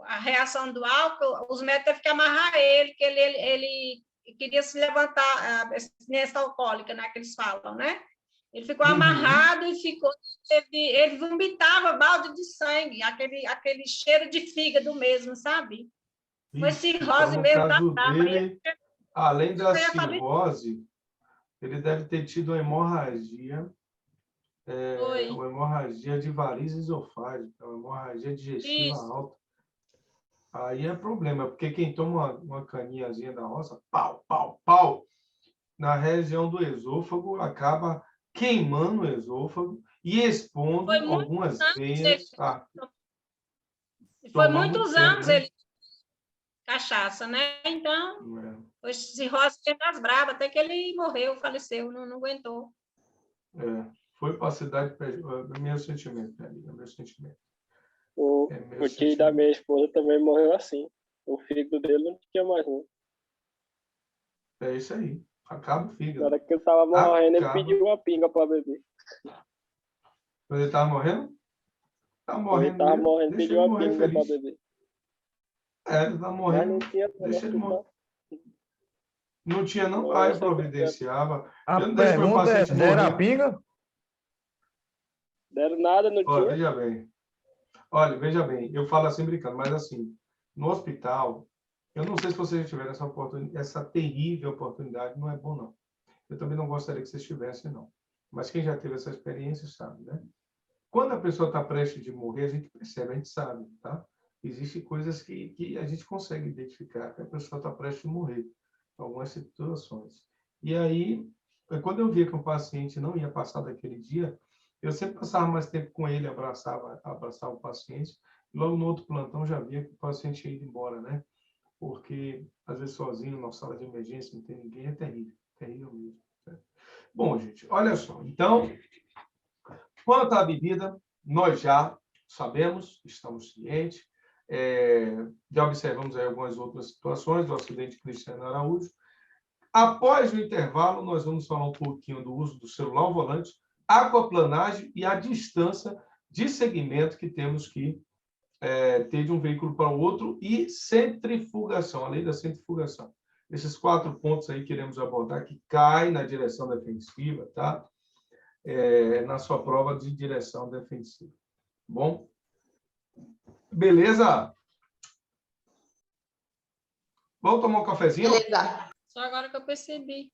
a reação do álcool, os médicos tiveram que amarrar ele, que ele queria se levantar, a abstinência alcoólica, né, que eles falam, né? Ele ficou amarrado e ele vomitava balde de sangue, aquele cheiro de fígado mesmo, sabe? Foi cirrose então, no mesmo da caso brava. dele, além da Foi a família. cirrose, ele deve ter tido uma hemorragia, Foi. uma hemorragia de varize esofágica, uma hemorragia digestiva Isso. alta. Aí é problema, porque quem toma uma caninhazinha da roça, pau, pau, pau, na região do esôfago, acaba queimando o esôfago e expondo Foi muitos algumas anos veias. Foi Toma muitos muito tempo, anos né? ele cachaça, né? Então, É. foi cirrose das bravas, até que ele morreu, faleceu, não aguentou. Foi para a cidade, é meu sentimento, é meu sentimento. O tio da minha esposa também morreu assim. O fígado dele não tinha mais, não. É isso aí. Acaba o Na fígado. hora que ele tava morrendo, ele Acaba. pediu uma pinga para beber. Quando ele estava morrendo? Estava Quando ele morrendo tava mesmo. morrendo, Deixa pediu ele uma morrer pinga para feliz. beber. Ele está Mas morrendo. não tinha, Deixa ele morrer. não. Não tinha, não? Não, Eu essa providenciava. A Eu não deixo meu pergunta é, paciente deram a morrer. pinga? Deram nada, não Olha, tinha. veja bem. Olha, veja bem. Eu falo assim brincando, mas assim, no hospital, eu não sei se vocês já tiveram essa terrível oportunidade, não é bom, não. Eu também não gostaria que vocês tivessem, não. Mas quem já teve essa experiência sabe, né? Quando a pessoa está prestes de morrer, a gente percebe, a gente sabe, tá? Existem coisas que a gente consegue identificar que a pessoa está prestes a morrer, algumas situações. E aí, quando eu via que o paciente não ia passar daquele dia, eu sempre passava mais tempo com ele, abraçava o paciente, e logo no outro plantão já via que o paciente ia indo embora, né? Porque, às vezes, sozinho, na sala de emergência, não tem ninguém, é terrível, terrível mesmo. Né? Bom, gente, olha só. Então, quanto à bebida, nós já sabemos, estamos cientes, já observamos aí algumas outras situações do acidente Cristiano Araújo. Após o intervalo, nós vamos falar um pouquinho do uso do celular ao volante, aquaplanagem e a distância de segmento que temos que ter de um veículo para o outro e centrifugação, a lei da centrifugação. Esses 4 pontos aí queremos abordar que caem na direção defensiva, tá? Na sua prova de direção defensiva. Bom? Beleza? Vamos tomar um cafezinho? Beleza. Só agora que eu percebi.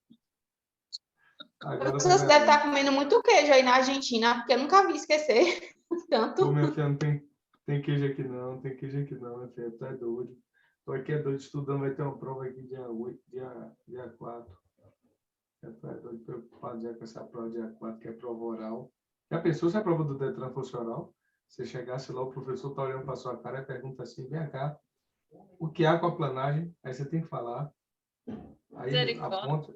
Agora Vocês devem estar comendo muito queijo aí na Argentina, porque eu nunca vi esquecer tanto. Pô, minha filha, não tem queijo aqui não, tem queijo aqui não, minha filha, tu é doido. Tô aqui é doido estudando, vai ter uma prova aqui dia 8, dia 4. Tu é doido preocupado já com essa prova dia 4, que é prova oral. Já pensou se a prova do Detran fosse oral? Você chegasse lá, o professor tá olhando para sua cara e pergunta assim, vem cá, o que é aquaplanagem? Aí você tem que falar. Aí aponta.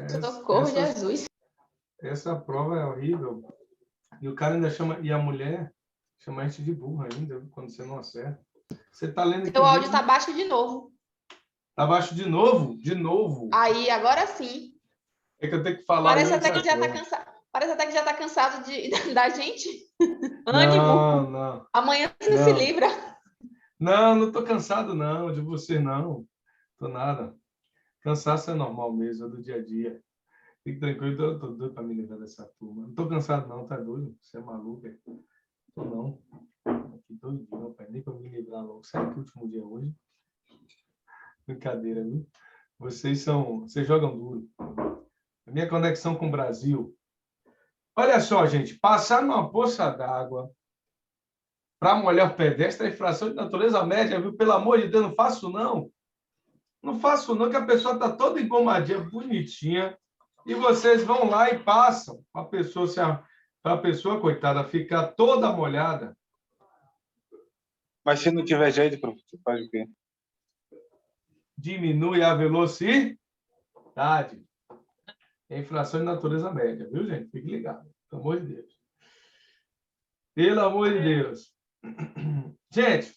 Socorro, Jesus. Essa prova é horrível. E o cara ainda chama, e a mulher chama a gente de burra ainda, quando você não acerta. Você está lendo aqui. Seu áudio está baixo de novo. Está baixo de novo? De novo. Aí, agora sim. É que eu tenho que falar. Parece até que já está cansado. Parece até que já está cansado da gente. Ânimo. Não. Amanhã você se livra. Não estou cansado, não, de você, não. Tô nada. Cansaço é normal mesmo, é do dia a dia. Fique tranquilo, eu tô doido para me livrar dessa turma. Não estou cansado, não, tá doido? Você é maluco, é? Tô não. Que doidinho, pai. Nem para me livrar logo. Será que é o último dia hoje? Brincadeira, viu? Vocês jogam duro. A minha conexão com o Brasil. Olha só, gente, passar numa poça d'água para molhar o pedestre é infração de natureza média, viu? Pelo amor de Deus, não faço não. Não faço não, que a pessoa está toda engomadinha, bonitinha, e vocês vão lá e passam para a pessoa, coitada, ficar toda molhada. Mas se não tiver jeito, professor, faz o quê? Diminui a velocidade. É inflação de natureza média, viu, gente? Fique ligado. Pelo amor de Deus. Pelo amor de Deus. Gente,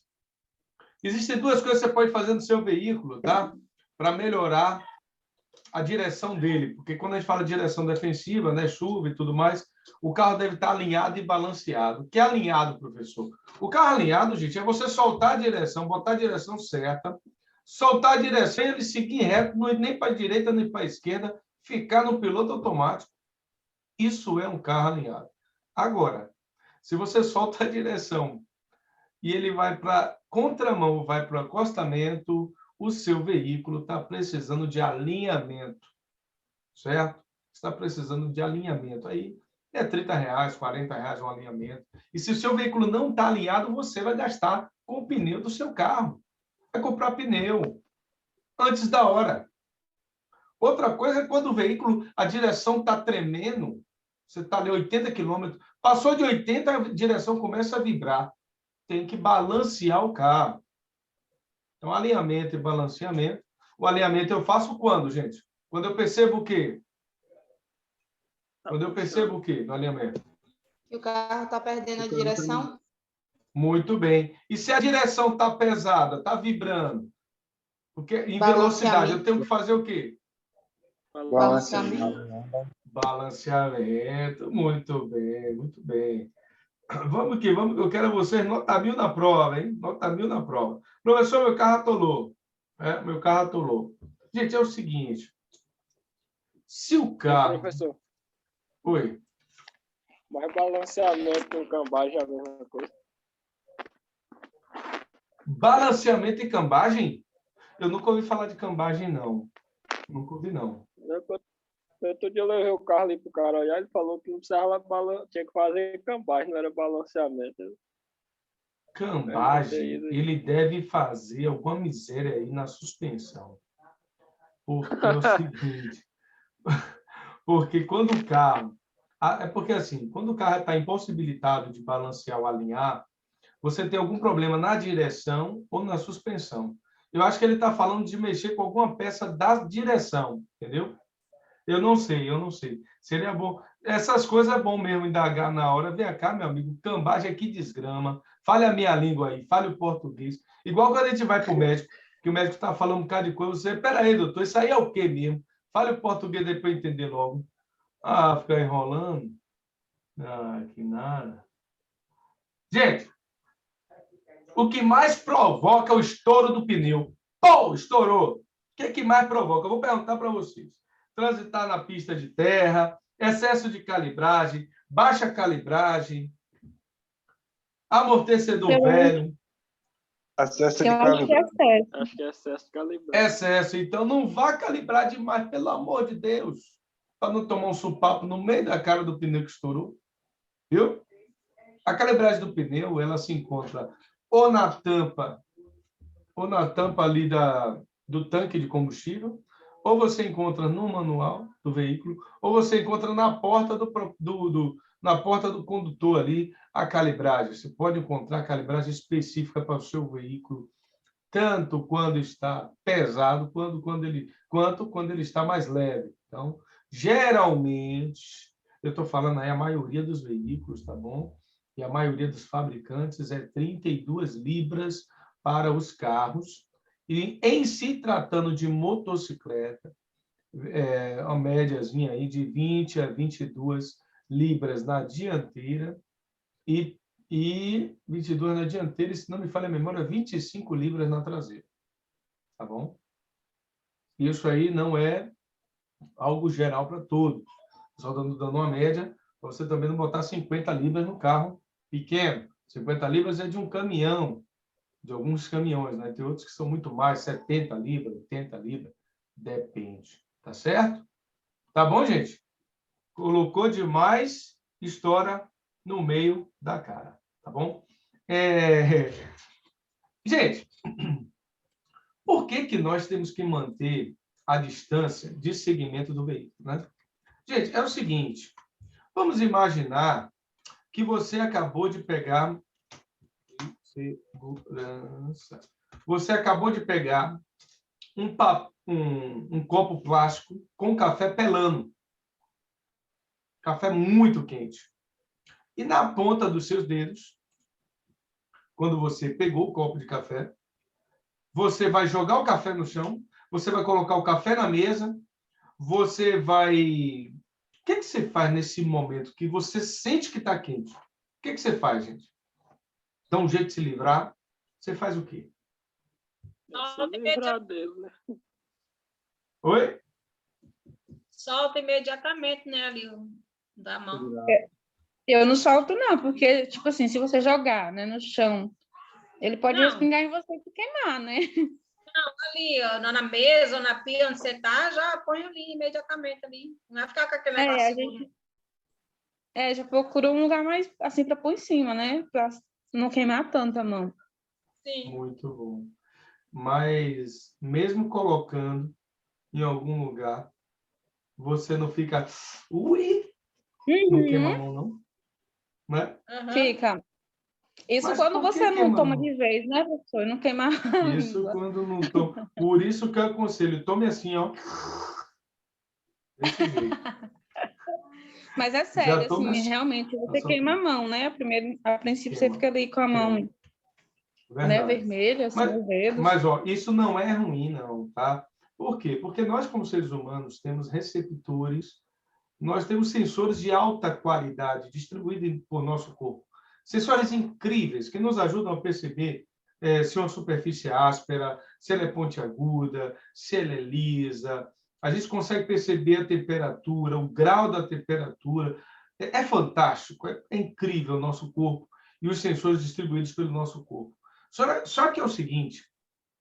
existem duas coisas que você pode fazer no seu veículo, tá? Para melhorar a direção dele. Porque quando a gente fala de direção defensiva, né, chuva e tudo mais, o carro deve estar alinhado e balanceado. O que é alinhado, professor? O carro alinhado, gente, é você soltar a direção, botar a direção certa, soltar a direção e ele seguir reto, nem para a direita nem para a esquerda, ficar no piloto automático. Isso é um carro alinhado. Agora, se você solta a direção e ele vai para contramão, vai para o acostamento, o seu veículo está precisando de alinhamento, certo? Está precisando de alinhamento. Aí é R$30, R$40 um alinhamento. E se o seu veículo não está alinhado, você vai gastar com o pneu do seu carro. Vai comprar pneu antes da hora. Outra coisa é quando o veículo, a direção está tremendo, você está ali 80 km, passou de 80, a direção começa a vibrar. Tem que balancear o carro. Então, alinhamento e balanceamento. O alinhamento eu faço quando, gente? Quando eu percebo o quê? Quando eu percebo o quê no alinhamento? Que o carro está perdendo a direção. Muito bem. E se a direção está pesada, está vibrando? Porque em velocidade, eu tenho que fazer o quê? Balanceamento. Muito bem, muito bem. Vamos que vamos. Eu quero vocês nota 1000 na prova, hein? Nota 1000 na prova. Professor, meu carro atolou. Meu carro atolou. Gente, é o seguinte. Se o carro... Professor. Oi. Mas balanceamento com cambagem é a mesma coisa. Balanceamento e cambagem? Eu nunca ouvi falar de cambagem, não. Nunca ouvi, não. Outro dia eu levei o carro ali pro cara olhar, ele falou que não precisava tinha que fazer cambagem, não era balanceamento. Cambagem, ele deve fazer alguma miséria aí na suspensão. Porque é o seguinte, porque quando o carro... É porque assim, quando o carro está impossibilitado de balancear ou alinhar, você tem algum problema na direção ou na suspensão. Eu acho que ele está falando de mexer com alguma peça da direção, entendeu? Eu não sei. Seria bom. Essas coisas é bom mesmo indagar na hora. Vem cá, meu amigo, cambagem aqui desgrama. Fale a minha língua aí, fale o português. Igual quando a gente vai para o médico, que o médico está falando um bocado de coisa, você, peraí, doutor, isso aí é o quê mesmo? Fale o português aí para eu entender logo. Ah, ficar enrolando? Ah, que nada. Gente, o que mais provoca o estouro do pneu? Pô, estourou. O que mais provoca? Eu vou perguntar para vocês. Transitar na pista de terra, excesso de calibragem, baixa calibragem, amortecedor velho. Excesso de calibragem. Acho que é excesso de calibragem. Excesso. Então, não vá calibrar demais, pelo amor de Deus, para não tomar um supapo no meio da cara do pneu que estourou. Viu? A calibragem do pneu, ela se encontra ou na tampa ali do tanque de combustível, ou você encontra no manual do veículo, ou você encontra na porta na porta do condutor ali a calibragem. Você pode encontrar a calibragem específica para o seu veículo, tanto quando está pesado, quanto quando ele está mais leve. Então, geralmente, eu estou falando aí a maioria dos veículos, tá bom? E a maioria dos fabricantes é 32 libras para os carros. E em se tratando de motocicleta, uma médiazinha aí de 20 a 22 libras na dianteira e 22 na dianteira, e se não me falha a memória, 25 libras na traseira. Tá bom? Isso aí não é algo geral para todos. Só dando uma média, para você também não botar 50 libras no carro pequeno. 50 libras é de um caminhão, de alguns caminhões, né? Tem outros que são muito mais, 70 libras, 80 libras, depende. Tá certo? Tá bom, gente? Colocou demais, estoura no meio da cara. Tá bom? Gente, por que nós temos que manter a distância de segmento do veículo, né? Gente, é o seguinte, vamos imaginar que você acabou de pegar um copo plástico com café pelando. café muito quente. E na ponta dos seus dedos, quando você pegou o copo de café, você vai jogar o café no chão, você vai colocar o café na mesa, você vai... O que você faz nesse momento que você sente que está quente? O que você faz, gente? Dá um jeito de se livrar? Você faz o quê? Se livrar dele, né? Oi? Solta imediatamente, né, ali da mão. Eu não solto, não, porque, tipo assim, se você jogar, né, no chão, ele pode respingar em você e te queimar, né? Não, ali, ó, na mesa ou na pia onde você tá, já põe ali imediatamente ali. Não vai ficar com aquele negócio a seguro. gente já procura um lugar mais, assim, para pôr em cima, né? Para não queimar tanto a mão. Sim. Muito bom. Mas, mesmo colocando em algum lugar, você não fica... Ui! Não queima a mão, não? Né? Fica. Isso Mas quando por que você não queima a toma mão? de vez, né, professor? E não queimar a Isso língua. quando não toma. Por isso que eu aconselho, tome assim, ó. Desse jeito. Mas é Já sério, tome assim, assim. realmente, você Nossa, queima a mão, né? A princípio, você queima, fica ali com a mão, né, Verdade. vermelha, assim, os dedos. Mas, ó, isso não é ruim, não, tá? Por quê? Porque nós, como seres humanos, temos receptores, nós temos sensores de alta qualidade distribuídos por nosso corpo. Sensores incríveis que nos ajudam a perceber se uma superfície é áspera, se ela é pontiaguda, se ela é lisa. A gente consegue perceber a temperatura, o grau da temperatura. É fantástico, é incrível o nosso corpo e os sensores distribuídos pelo nosso corpo. Só que é o seguinte,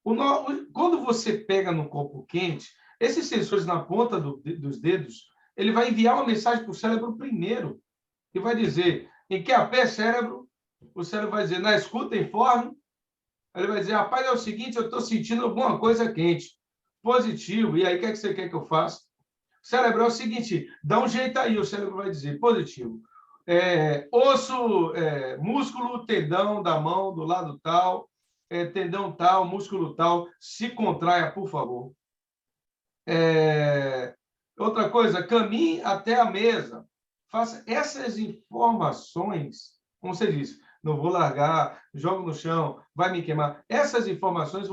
quando você pega no copo quente, esses sensores na ponta dos dedos, ele vai enviar uma mensagem para o cérebro primeiro, e vai dizer, em que a pé, cérebro? O cérebro vai dizer, na escuta, informe. Ele vai dizer, rapaz, é o seguinte, eu estou sentindo alguma coisa quente. Positivo. E aí, o que você quer que eu faça? O cérebro é o seguinte, dá um jeito aí. O cérebro vai dizer, positivo. Osso, músculo, tendão da mão, do lado tal, tendão tal, músculo tal, se contraia, por favor. Outra coisa, caminhe até a mesa. Faça essas informações, como você disse, não vou largar, jogo no chão, vai me queimar. Essas informações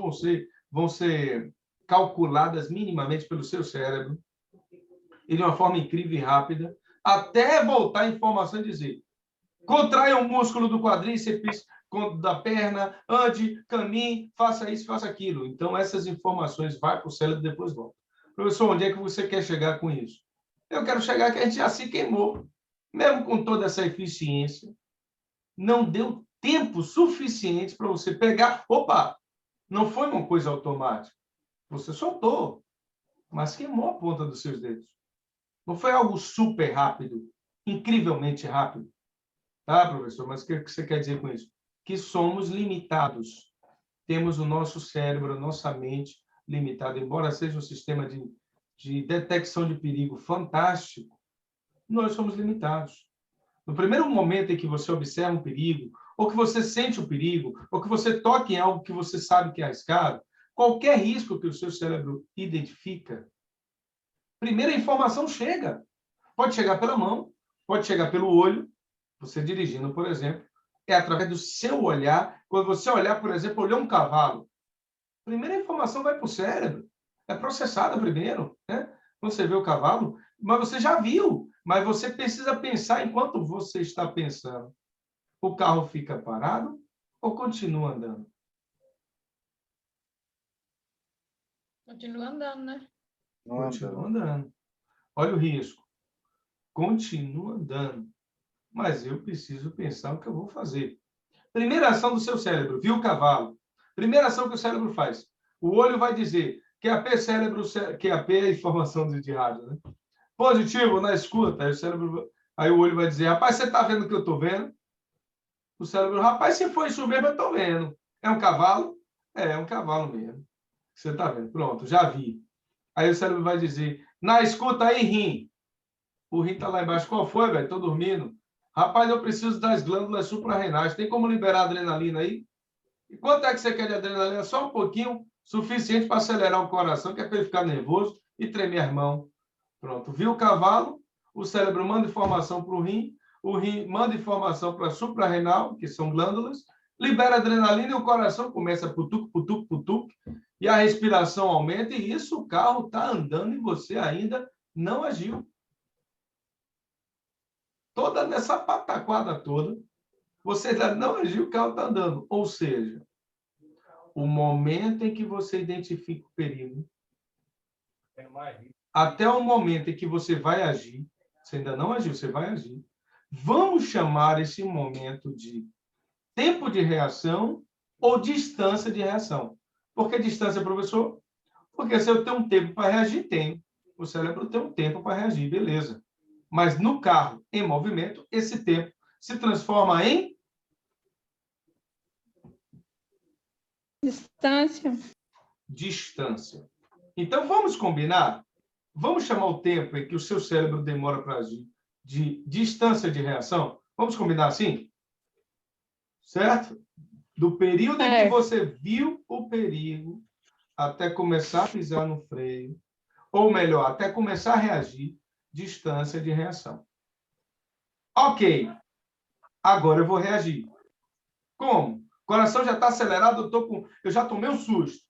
vão ser calculadas minimamente pelo seu cérebro, e de uma forma incrível e rápida, até voltar a informação e dizer, contraia o músculo do quadríceps, da perna, ande, caminhe, faça isso, faça aquilo. Então, essas informações vão para o cérebro e depois voltam. Professor, onde é que você quer chegar com isso? Eu quero chegar que a gente já se queimou. Mesmo com toda essa eficiência, não deu tempo suficiente para você pegar. Opa, não foi uma coisa automática. Você soltou, mas queimou a ponta dos seus dedos. Não foi algo super rápido, incrivelmente rápido. Tá, professor? Mas o que você quer dizer com isso? Que somos limitados. Temos o nosso cérebro, a nossa mente limitada. Embora seja um sistema de detecção de perigo fantástico, nós somos limitados. No primeiro momento em que você observa um perigo, ou que você sente o perigo, ou que você toca em algo que você sabe que é arriscado, qualquer risco que o seu cérebro identifica, primeira informação chega. Pode chegar pela mão, pode chegar pelo olho, você dirigindo, por exemplo, é através do seu olhar. Quando você olhar, por exemplo, olhou um cavalo, a primeira informação vai para o cérebro, é processada primeiro, né? Quando você vê o cavalo, mas você já viu, mas você precisa pensar enquanto você está pensando. O carro fica parado ou continua andando? Continua andando, né? Continua andando. Olha o risco. Continua andando. Mas eu preciso pensar o que eu vou fazer. Primeira ação do seu cérebro, viu o cavalo? Primeira ação que o cérebro faz. O olho vai dizer, QAP cérebro, QAP é informação de rádio, né? Positivo, na escuta. Aí o olho vai dizer, rapaz, você está vendo o que eu estou vendo? O cérebro, rapaz, se for isso mesmo, eu estou vendo. É um cavalo? É um cavalo mesmo. Você está vendo? Pronto, já vi. Aí o cérebro vai dizer, na escuta aí, rim. O rim está lá embaixo. Qual foi, velho? Estou dormindo. Rapaz, eu preciso das glândulas suprarrenais. Tem como liberar adrenalina aí? E quanto é que você quer de adrenalina? Só um pouquinho, suficiente para acelerar o coração, que é para ele ficar nervoso e tremer as mãos. Pronto. Viu o cavalo? o cérebro manda informação para o rim manda informação para a suprarrenal, que são glândulas, libera adrenalina e o coração começa a putuc, putuc, putuc, e a respiração aumenta, e isso o carro está andando e você ainda não agiu. Toda nessa pataquada toda, você ainda não agiu, o carro está andando. Ou seja, o momento em que você identifica o perigo, até o momento em que você vai agir, você ainda não agiu, você vai agir. Vamos chamar esse momento de tempo de reação ou distância de reação. Por que distância, professor? Porque se eu tenho um tempo para reagir, tem. O cérebro tem um tempo para reagir, beleza. Mas no carro, em movimento, esse tempo se transforma em Distância. distância. Então, vamos combinar? Vamos chamar o tempo em que o seu cérebro demora para agir de distância de reação? Vamos combinar assim? Certo? Do período em que você viu o perigo até começar a pisar no freio, ou melhor, até começar a reagir, distância de reação. Ok. Agora eu vou reagir. Como? O coração já está acelerado, eu já tomei um susto.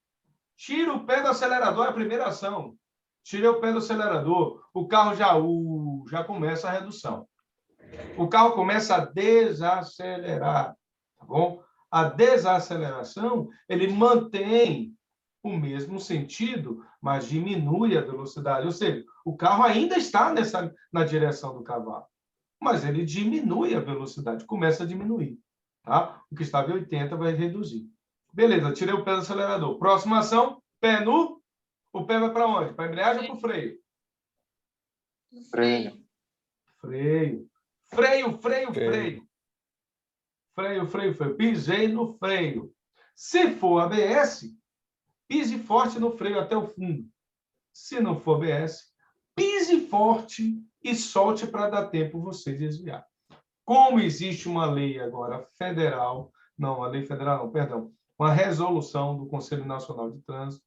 Tira o pé do acelerador, é a primeira ação. Tirei o pé do acelerador, o carro já começa a redução. O carro começa a desacelerar, tá bom? A desaceleração, ele mantém o mesmo sentido, mas diminui a velocidade. Ou seja, o carro ainda está na direção do cavalo, mas ele diminui a velocidade, começa a diminuir. Tá? O que estava em 80 vai reduzir. Beleza, tirei o pé do acelerador. Próxima ação, pé nu. O pé vai para onde? Para a embreagem ou para o freio? Freio. Freio. Freio, freio, freio. Freio, freio, freio. Pisei no freio. Se for ABS, pise forte no freio até o fundo. Se não for ABS, pise forte e solte para dar tempo você desviar. Como existe uma lei agora federal, não, a lei federal não, perdão, uma resolução do Conselho Nacional de Trânsito,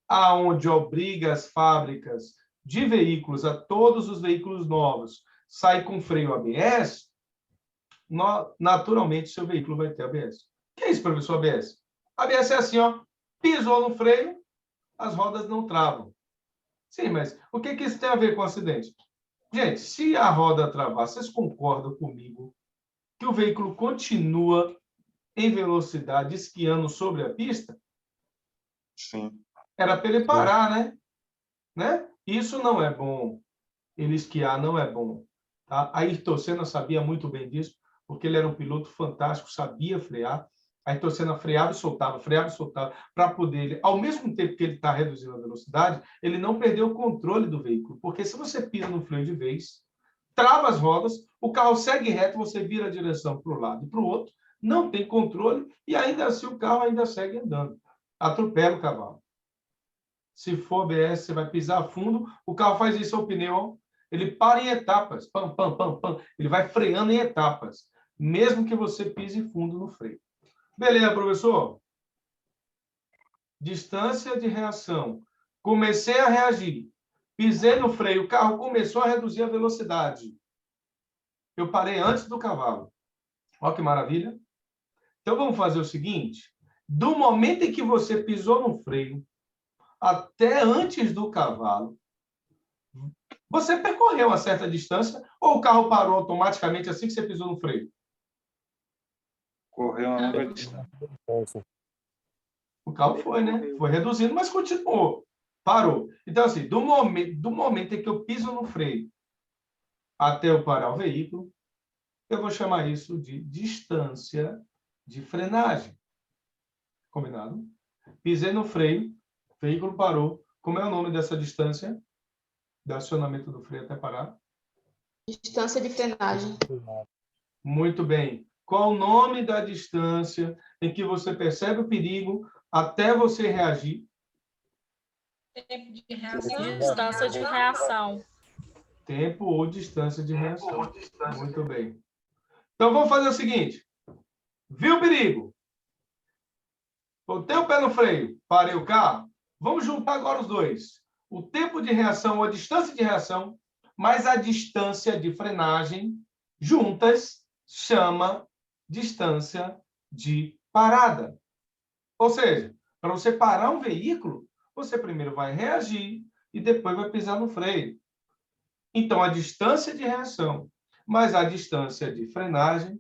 aonde obriga as fábricas de veículos, a todos os veículos novos, sair com freio ABS, naturalmente seu veículo vai ter ABS. O que é isso, professor, ABS? ABS é assim, ó, pisou no freio, as rodas não travam. Sim, mas o que isso tem a ver com o acidente? Gente, se a roda travar, vocês concordam comigo que o veículo continua em velocidade esquiando sobre a pista? Sim. Era para ele parar, né? Isso não é bom. Ele esquiar não é bom. Tá? Ayrton Senna sabia muito bem disso, porque ele era um piloto fantástico, sabia frear. Ayrton Senna freava e soltava, para poder, ao mesmo tempo que ele está reduzindo a velocidade, ele não perdeu o controle do veículo, porque se você pisa no freio de vez, trava as rodas, o carro segue reto, você vira a direção para um lado e para o outro, não tem controle, e ainda assim o carro ainda segue andando. Atropela o cavalo. Se for ABS, você vai pisar a fundo, o carro faz isso ao pneu, ele para em etapas, pam, pam, pam, pam, ele vai freando em etapas, mesmo que você pise fundo no freio. Beleza, professor? Distância de reação. Comecei a reagir. Pisei no freio, o carro começou a reduzir a velocidade. Eu parei antes do cavalo. Olha que maravilha. Então, vamos fazer o seguinte. Do momento em que você pisou no freio, até antes do cavalo, você percorreu uma certa distância ou o carro parou automaticamente assim que você pisou no freio? Correu uma longa distância. O carro foi, né? Foi reduzindo, mas continuou. Parou. Então, assim, do momento em que eu piso no freio até eu parar o veículo, eu vou chamar isso de distância de frenagem. Combinado? Pisei no freio, o veículo parou. Como é o nome dessa distância? De acionamento do freio até parar? Distância de frenagem. Muito bem. Qual o nome da distância em que você percebe o perigo até você reagir? Tempo de reação. Distância de reação. Tempo ou distância de reação. Muito bem. Então, vamos fazer o seguinte. Viu o perigo? Botei o pé no freio, parei o carro. Vamos juntar agora os dois. O tempo de reação ou a distância de reação mas a distância de frenagem, juntas, chama distância de parada. Ou seja, para você parar um veículo, você primeiro vai reagir e depois vai pisar no freio. Então, a distância de reação mais a distância de frenagem,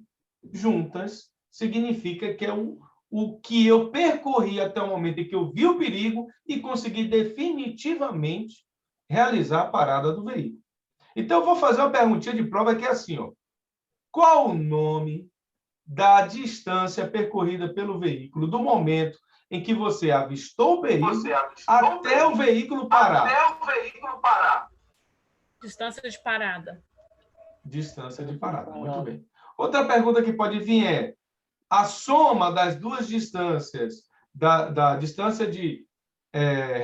juntas, significa que é o que eu percorri até o momento em que eu vi o perigo e consegui definitivamente realizar a parada do veículo. Então, eu vou fazer uma perguntinha de prova que é assim, ó. Qual o nome da distância percorrida pelo veículo do momento em que você avistou o perigo até o veículo parar? Distância de parada. Distância de parada, muito bem. Outra pergunta que pode vir é a soma das duas distâncias, da distância de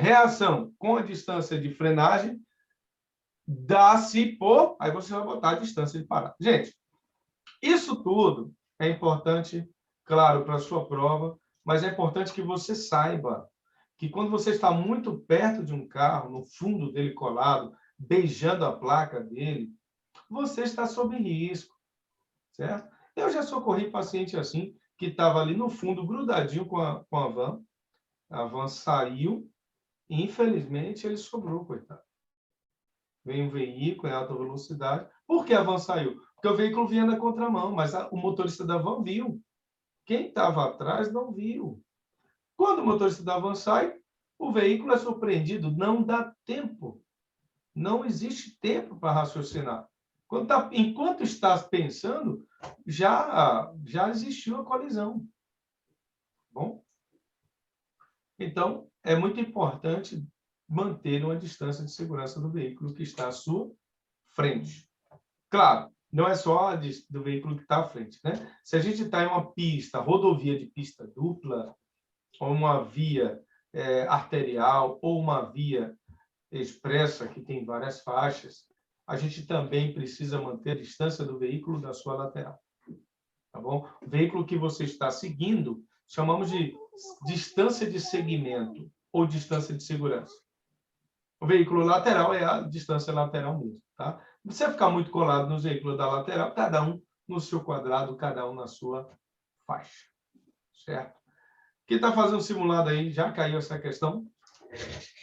reação com a distância de frenagem, dá-se por... Aí você vai botar a distância de parada. Gente, isso tudo é importante, claro, para a sua prova, mas é importante que você saiba que quando você está muito perto de um carro, no fundo dele colado, beijando a placa dele, você está sob risco, certo? Eu já socorri paciente assim, que estava ali no fundo, grudadinho com a van saiu, e infelizmente ele sobrou, coitado. Veio um veículo em alta velocidade. Por que a van saiu? Porque o veículo vinha na contramão, mas o motorista da van viu. Quem estava atrás não viu. Quando o motorista da van sai, o veículo é surpreendido, não dá tempo. Não existe tempo para raciocinar. Enquanto está pensando, já existiu a colisão. Bom? Então, é muito importante manter uma distância de segurança do veículo que está à sua frente. Claro, não é só do veículo que está à frente, né? Se a gente está em uma pista, rodovia de pista dupla, ou uma via arterial, ou uma via expressa que tem várias faixas, a gente também precisa manter a distância do veículo da sua lateral. Tá bom? O veículo que você está seguindo, chamamos de distância de segmento ou distância de segurança. O veículo lateral é a distância lateral mesmo. Tá? Não precisa ficar muito colado nos veículos da lateral, cada um no seu quadrado, cada um na sua faixa. Certo? Quem está fazendo simulado aí, já caiu essa questão?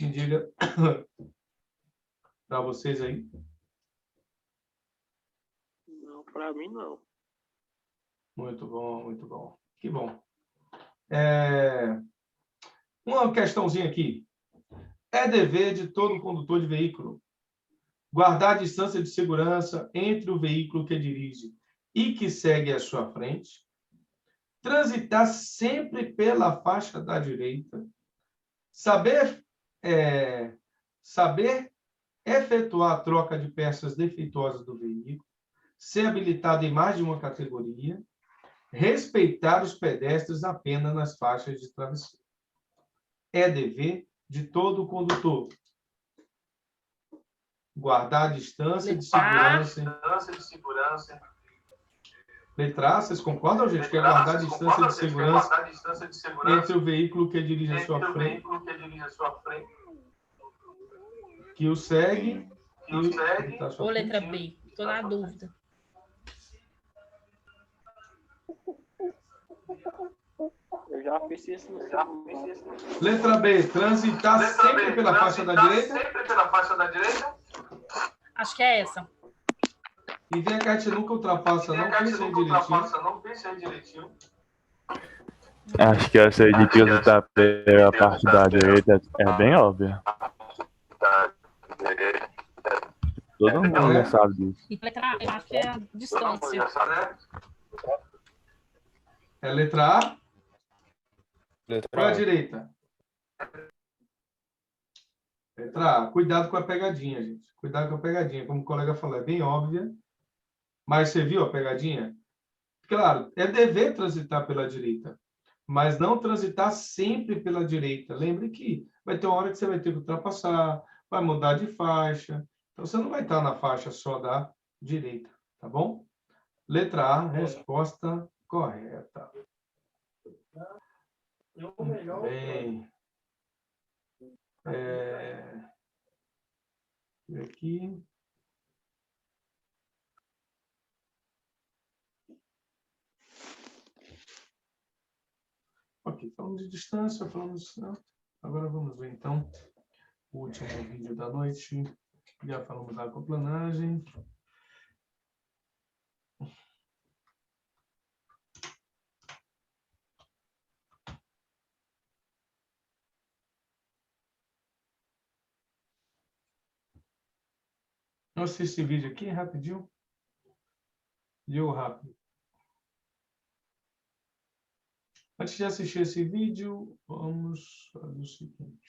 Me diga para vocês aí. Não, para mim não. Muito bom, muito bom. Que bom. Uma questãozinha aqui. É dever de todo condutor de veículo guardar a distância de segurança entre o veículo que dirige e que segue à sua frente, transitar sempre pela faixa da direita, saber efetuar a troca de peças defeituosas do veículo, ser habilitado em mais de uma categoria, respeitar os pedestres apenas nas faixas de travesseiro. É dever de todo condutor guardar a distância de segurança. Letra A, vocês concordam, gente? Que é guardar a distância de segurança entre o veículo que dirige à sua frente, que o segue Ou letra B? Estou na dúvida. Eu já fiz isso. Letra B, transitar sempre pela faixa da direita. Acho que é essa. E vem cá, a gente nunca ultrapassa, não pensa aí direitinho. Acho que essa aí de transitar pela parte da direita é bem óbvia. Todo mundo já sabe disso. E letra A, eu acho que é a distância. É letra A? Letra Qual é a A. direita? Letra A. Cuidado com a pegadinha, gente. Cuidado com a pegadinha. Como o colega falou, é bem óbvia. Mas você viu a pegadinha? Claro, é dever transitar pela direita, mas não transitar sempre pela direita. Lembre que vai ter uma hora que você vai ter que ultrapassar, vai mudar de faixa. Então, você não vai estar na faixa só da direita, tá bom? Letra A, resposta correta. Muito bem. Aqui. aqui. Falamos de distância, falamos... Agora vamos ver, então, o último vídeo da noite. Já falamos da aquaplanagem. Vamos assistir esse vídeo aqui, rapidinho. Deu rápido. Antes de assistir esse vídeo, vamos fazer o seguinte.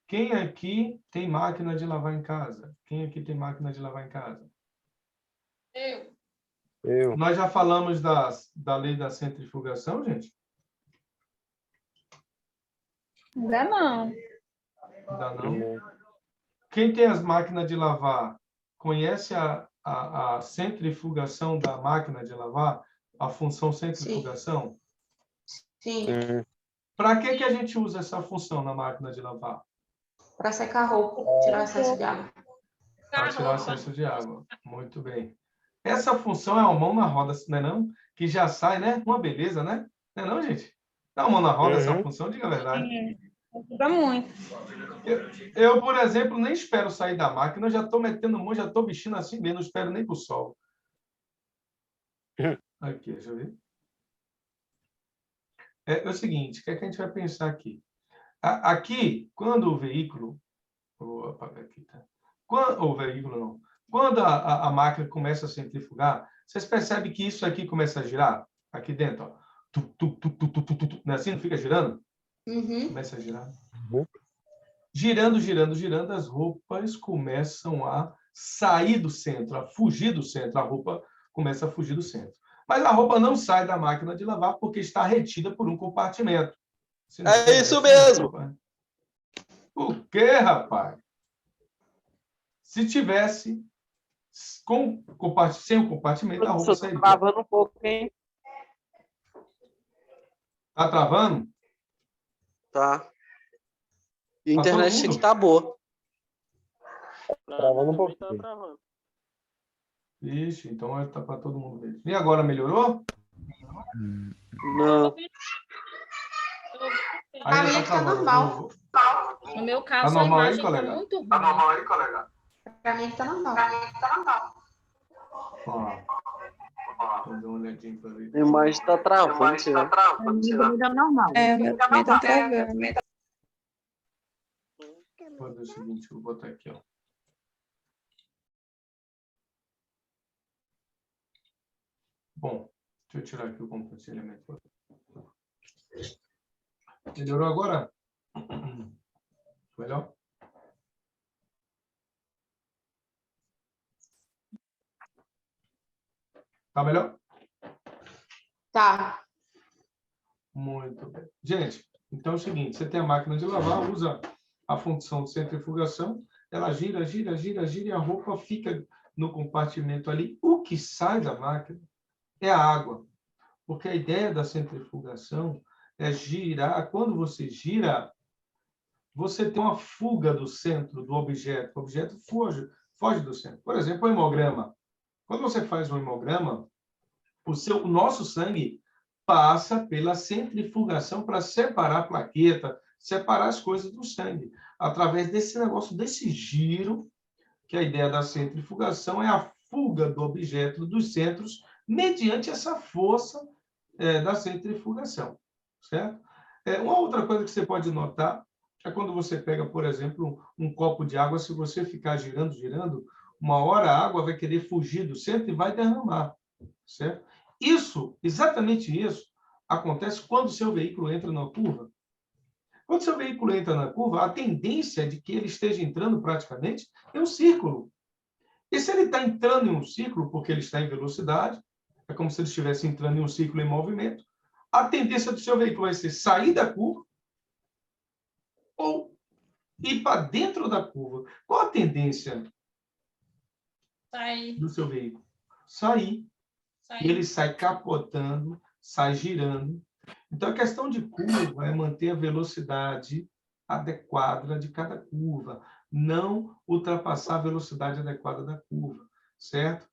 Quem aqui tem máquina de lavar em casa? Quem aqui tem máquina de lavar em casa? Eu. Nós já falamos da lei da centrifugação, gente? Ainda não. Ainda não? Quem tem as máquinas de lavar, conhece a centrifugação da máquina de lavar? A função centrifugação? Sim. Para que a gente usa essa função na máquina de lavar? Para secar a roupa, tirar o excesso de água. Para tirar o excesso de água. Muito bem. Essa função é uma mão na roda, não é não? Que já sai, né? Uma beleza, né? Não é não, gente? Dá uma mão na roda essa função, diga a verdade. Ajuda muito. Eu, por exemplo, nem espero sair da máquina, eu já estou metendo mão, já estou vestindo assim mesmo, não espero nem para o sol. Aqui, deixa eu ver. É o seguinte, o que é que a gente vai pensar aqui? Aqui, quando o veículo... Vou apagar aqui, tá? O veículo não. Quando a máquina começa a centrifugar, vocês percebem que isso aqui começa a girar? Aqui dentro, ó. Não é assim? Não fica girando? Uhum. Começa a girar. Girando, girando, girando, as roupas começam a sair do centro, a fugir do centro. A roupa começa a fugir do centro. Mas a roupa não sai da máquina de lavar porque está retida por um compartimento. É isso mesmo! O quê, rapaz? Se tivesse sem o compartimento, a roupa sairia. Está travando um pouco, hein? Está travando? Tá. A internet aqui tá boa. Travando um pouco. Tá travando. Ixi, então está para todo mundo ver. E agora melhorou? Não. Para mim está normal. No meu Tá caso, a normal aí, imagem está colega? muito ruim. Tá normal aí, colega? Para mim está normal. Ó. Vamos dar uma olhadinha para ver. A imagem tá travando, sei lá. Ainda normal. É, o meu também tá travando. Vou fazer o seguinte, vou botar aqui, ó. Bom, deixa eu tirar aqui o compartilhamento. Melhorou agora? Melhor? Tá melhor? Tá. Muito bem. Gente, então é o seguinte, você tem a máquina de lavar, usa a função de centrifugação, ela gira, gira, gira, gira e a roupa fica no compartimento ali. O que sai da máquina é a água, porque a ideia da centrifugação é girar. Quando você gira, você tem uma fuga do centro do objeto. O objeto foge do centro. Por exemplo, o hemograma. Quando você faz um hemograma, o nosso sangue passa pela centrifugação para separar a plaqueta, separar as coisas do sangue. Através desse negócio, desse giro, que a ideia da centrifugação é a fuga do objeto dos centros mediante essa força da centrifugação, certo? Uma outra coisa que você pode notar é quando você pega, por exemplo, um copo de água, se você ficar girando, girando, uma hora a água vai querer fugir do centro e vai derramar, certo? Exatamente isso, acontece quando o seu veículo entra na curva. Quando o seu veículo entra na curva, a tendência é de que ele esteja entrando praticamente em um círculo. E se ele está entrando em um círculo porque ele está em velocidade, é como se ele estivesse entrando em um círculo em movimento, a tendência do seu veículo vai ser sair da curva ou ir para dentro da curva. Qual a tendência do seu veículo? Sair. E ele sai capotando, sai girando. Então, a questão de curva é manter a velocidade adequada de cada curva, não ultrapassar a velocidade adequada da curva, certo?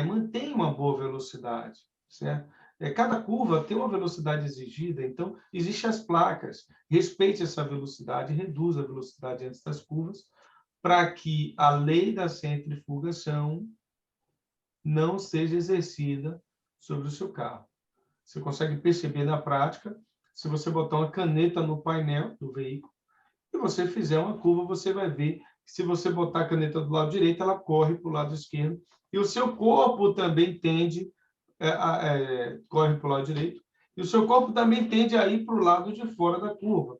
Mantenha uma boa velocidade, certo? Cada curva tem uma velocidade exigida, então, existem as placas. Respeite essa velocidade, reduza a velocidade antes das curvas, para que a lei da centrifugação não seja exercida sobre o seu carro. Você consegue perceber na prática, se você botar uma caneta no painel do veículo e você fizer uma curva, você vai ver que se você botar a caneta do lado direito, ela corre para o lado esquerdo e o seu corpo também corre para o lado direito e o seu corpo também tende a ir para o lado de fora da curva.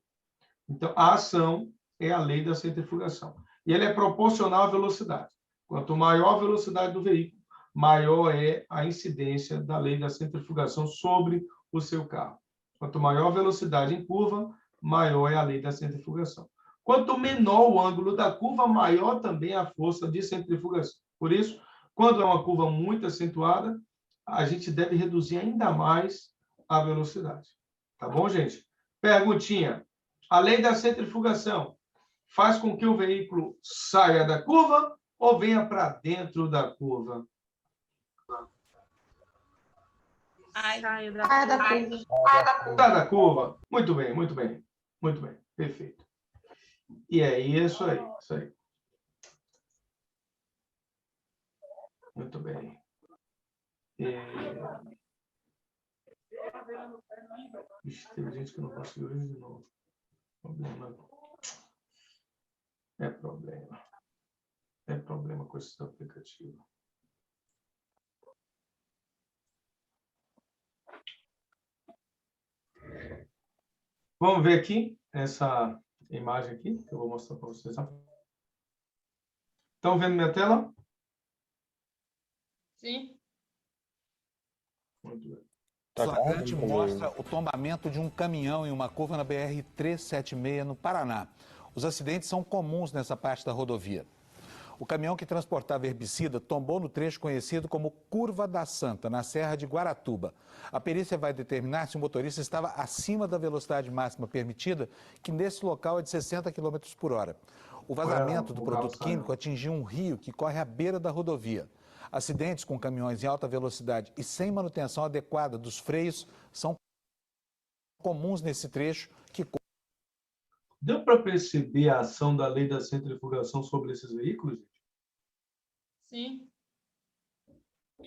Então, a ação é a lei da centrifugação. E ela é proporcional à velocidade. Quanto maior a velocidade do veículo, maior é a incidência da lei da centrifugação sobre o seu carro. Quanto maior a velocidade em curva, maior é a lei da centrifugação. Quanto menor o ângulo da curva, maior também a força de centrifugação. Por isso, quando é uma curva muito acentuada, a gente deve reduzir ainda mais a velocidade. Tá bom, gente? Perguntinha. A lei da centrifugação faz com que o veículo saia da curva ou venha para dentro da curva? Saia da curva. Sai da curva. Muito bem, muito bem. Muito bem, perfeito. E é isso aí, isso aí. Muito bem. Ixi, teve gente que não conseguiu ver de novo. Problema. É problema. É problema com esse aplicativo. Vamos ver aqui essa imagem aqui, que eu vou mostrar para vocês. Estão vendo minha tela? Sim. Muito bem. O flagrante mostra o tombamento de um caminhão em uma curva na BR-376, no Paraná. Os acidentes são comuns nessa parte da rodovia. O caminhão que transportava herbicida tombou no trecho conhecido como Curva da Santa, na Serra de Guaratuba. A perícia vai determinar se o motorista estava acima da velocidade máxima permitida, que nesse local é de 60 km por hora. O vazamento do produto químico atingiu um rio que corre à beira da rodovia. Acidentes com caminhões em alta velocidade e sem manutenção adequada dos freios são comuns nesse trecho que... Deu para perceber a ação da lei da centrifugação sobre esses veículos? Sim.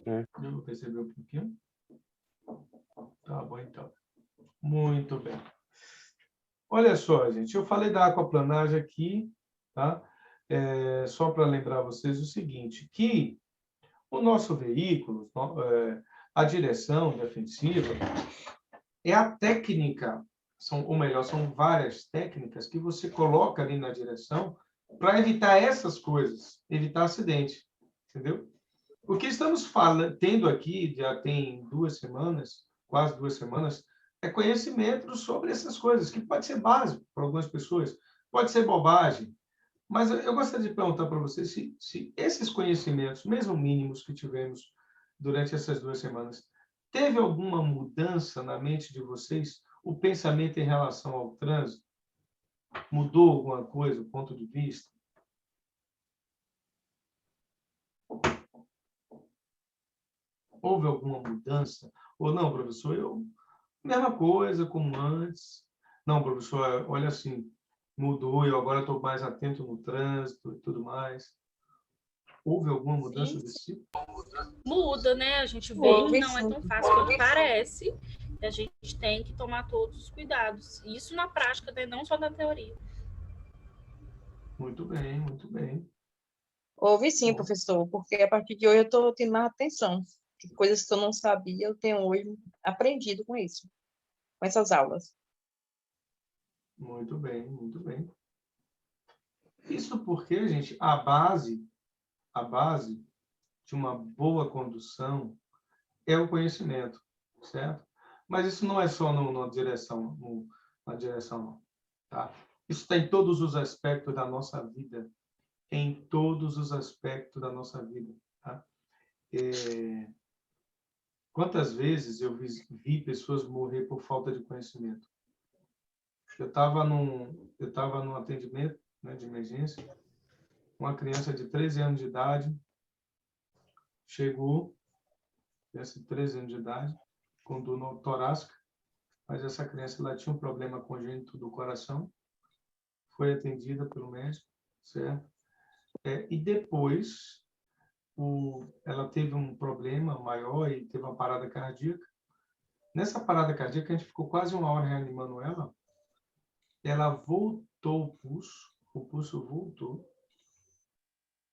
Deu para perceber um pouquinho? Tá bom, então. Muito bem. Olha só, gente, eu falei da aquaplanagem aqui, tá? Só para lembrar vocês o seguinte, que o nosso veículo, a direção defensiva, é a técnica, ou melhor, são várias técnicas que você coloca ali na direção para evitar essas coisas, evitar acidente, entendeu? O que estamos tendo aqui, já tem 2 semanas, quase 2 semanas, é conhecimento sobre essas coisas, que pode ser básico para algumas pessoas, pode ser bobagem, mas eu gostaria de perguntar para vocês se esses conhecimentos, mesmo mínimos que tivemos durante essas 2 semanas, teve alguma mudança na mente de vocês, o pensamento em relação ao trânsito? Mudou alguma coisa, o ponto de vista? Houve alguma mudança? Ou não, professor, mesma coisa, como antes. Não, professor, olha assim, mudou, eu agora estou mais atento no trânsito e tudo mais. Houve alguma mudança desse tipo? Muda, né? A gente vê que não é tão fácil quanto parece. E a gente tem que tomar todos os cuidados. Isso na prática, né? Não só na teoria. Muito bem, muito bem. Houve sim, professor, porque a partir de hoje eu estou tendo mais atenção. Coisas que eu não sabia, eu tenho hoje aprendido com isso, com essas aulas. Muito bem, muito bem. Isso porque, gente, a base de uma boa condução é o conhecimento, certo? Mas isso não é só na direção, não, tá? Isso está em todos os aspectos da nossa vida, em todos os aspectos da nossa vida, tá? Quantas vezes eu vi pessoas morrer por falta de conhecimento? Eu estava num atendimento, né, de emergência, uma criança de 13 anos de idade chegou, criança de 13 anos de idade, com dor torácica, mas essa criança ela tinha um problema congênito do coração, foi atendida pelo médico, certo? E depois ela teve um problema maior e teve uma parada cardíaca. Nessa parada cardíaca, a gente ficou quase 1 hora reanimando ela. Ela voltou o pulso voltou.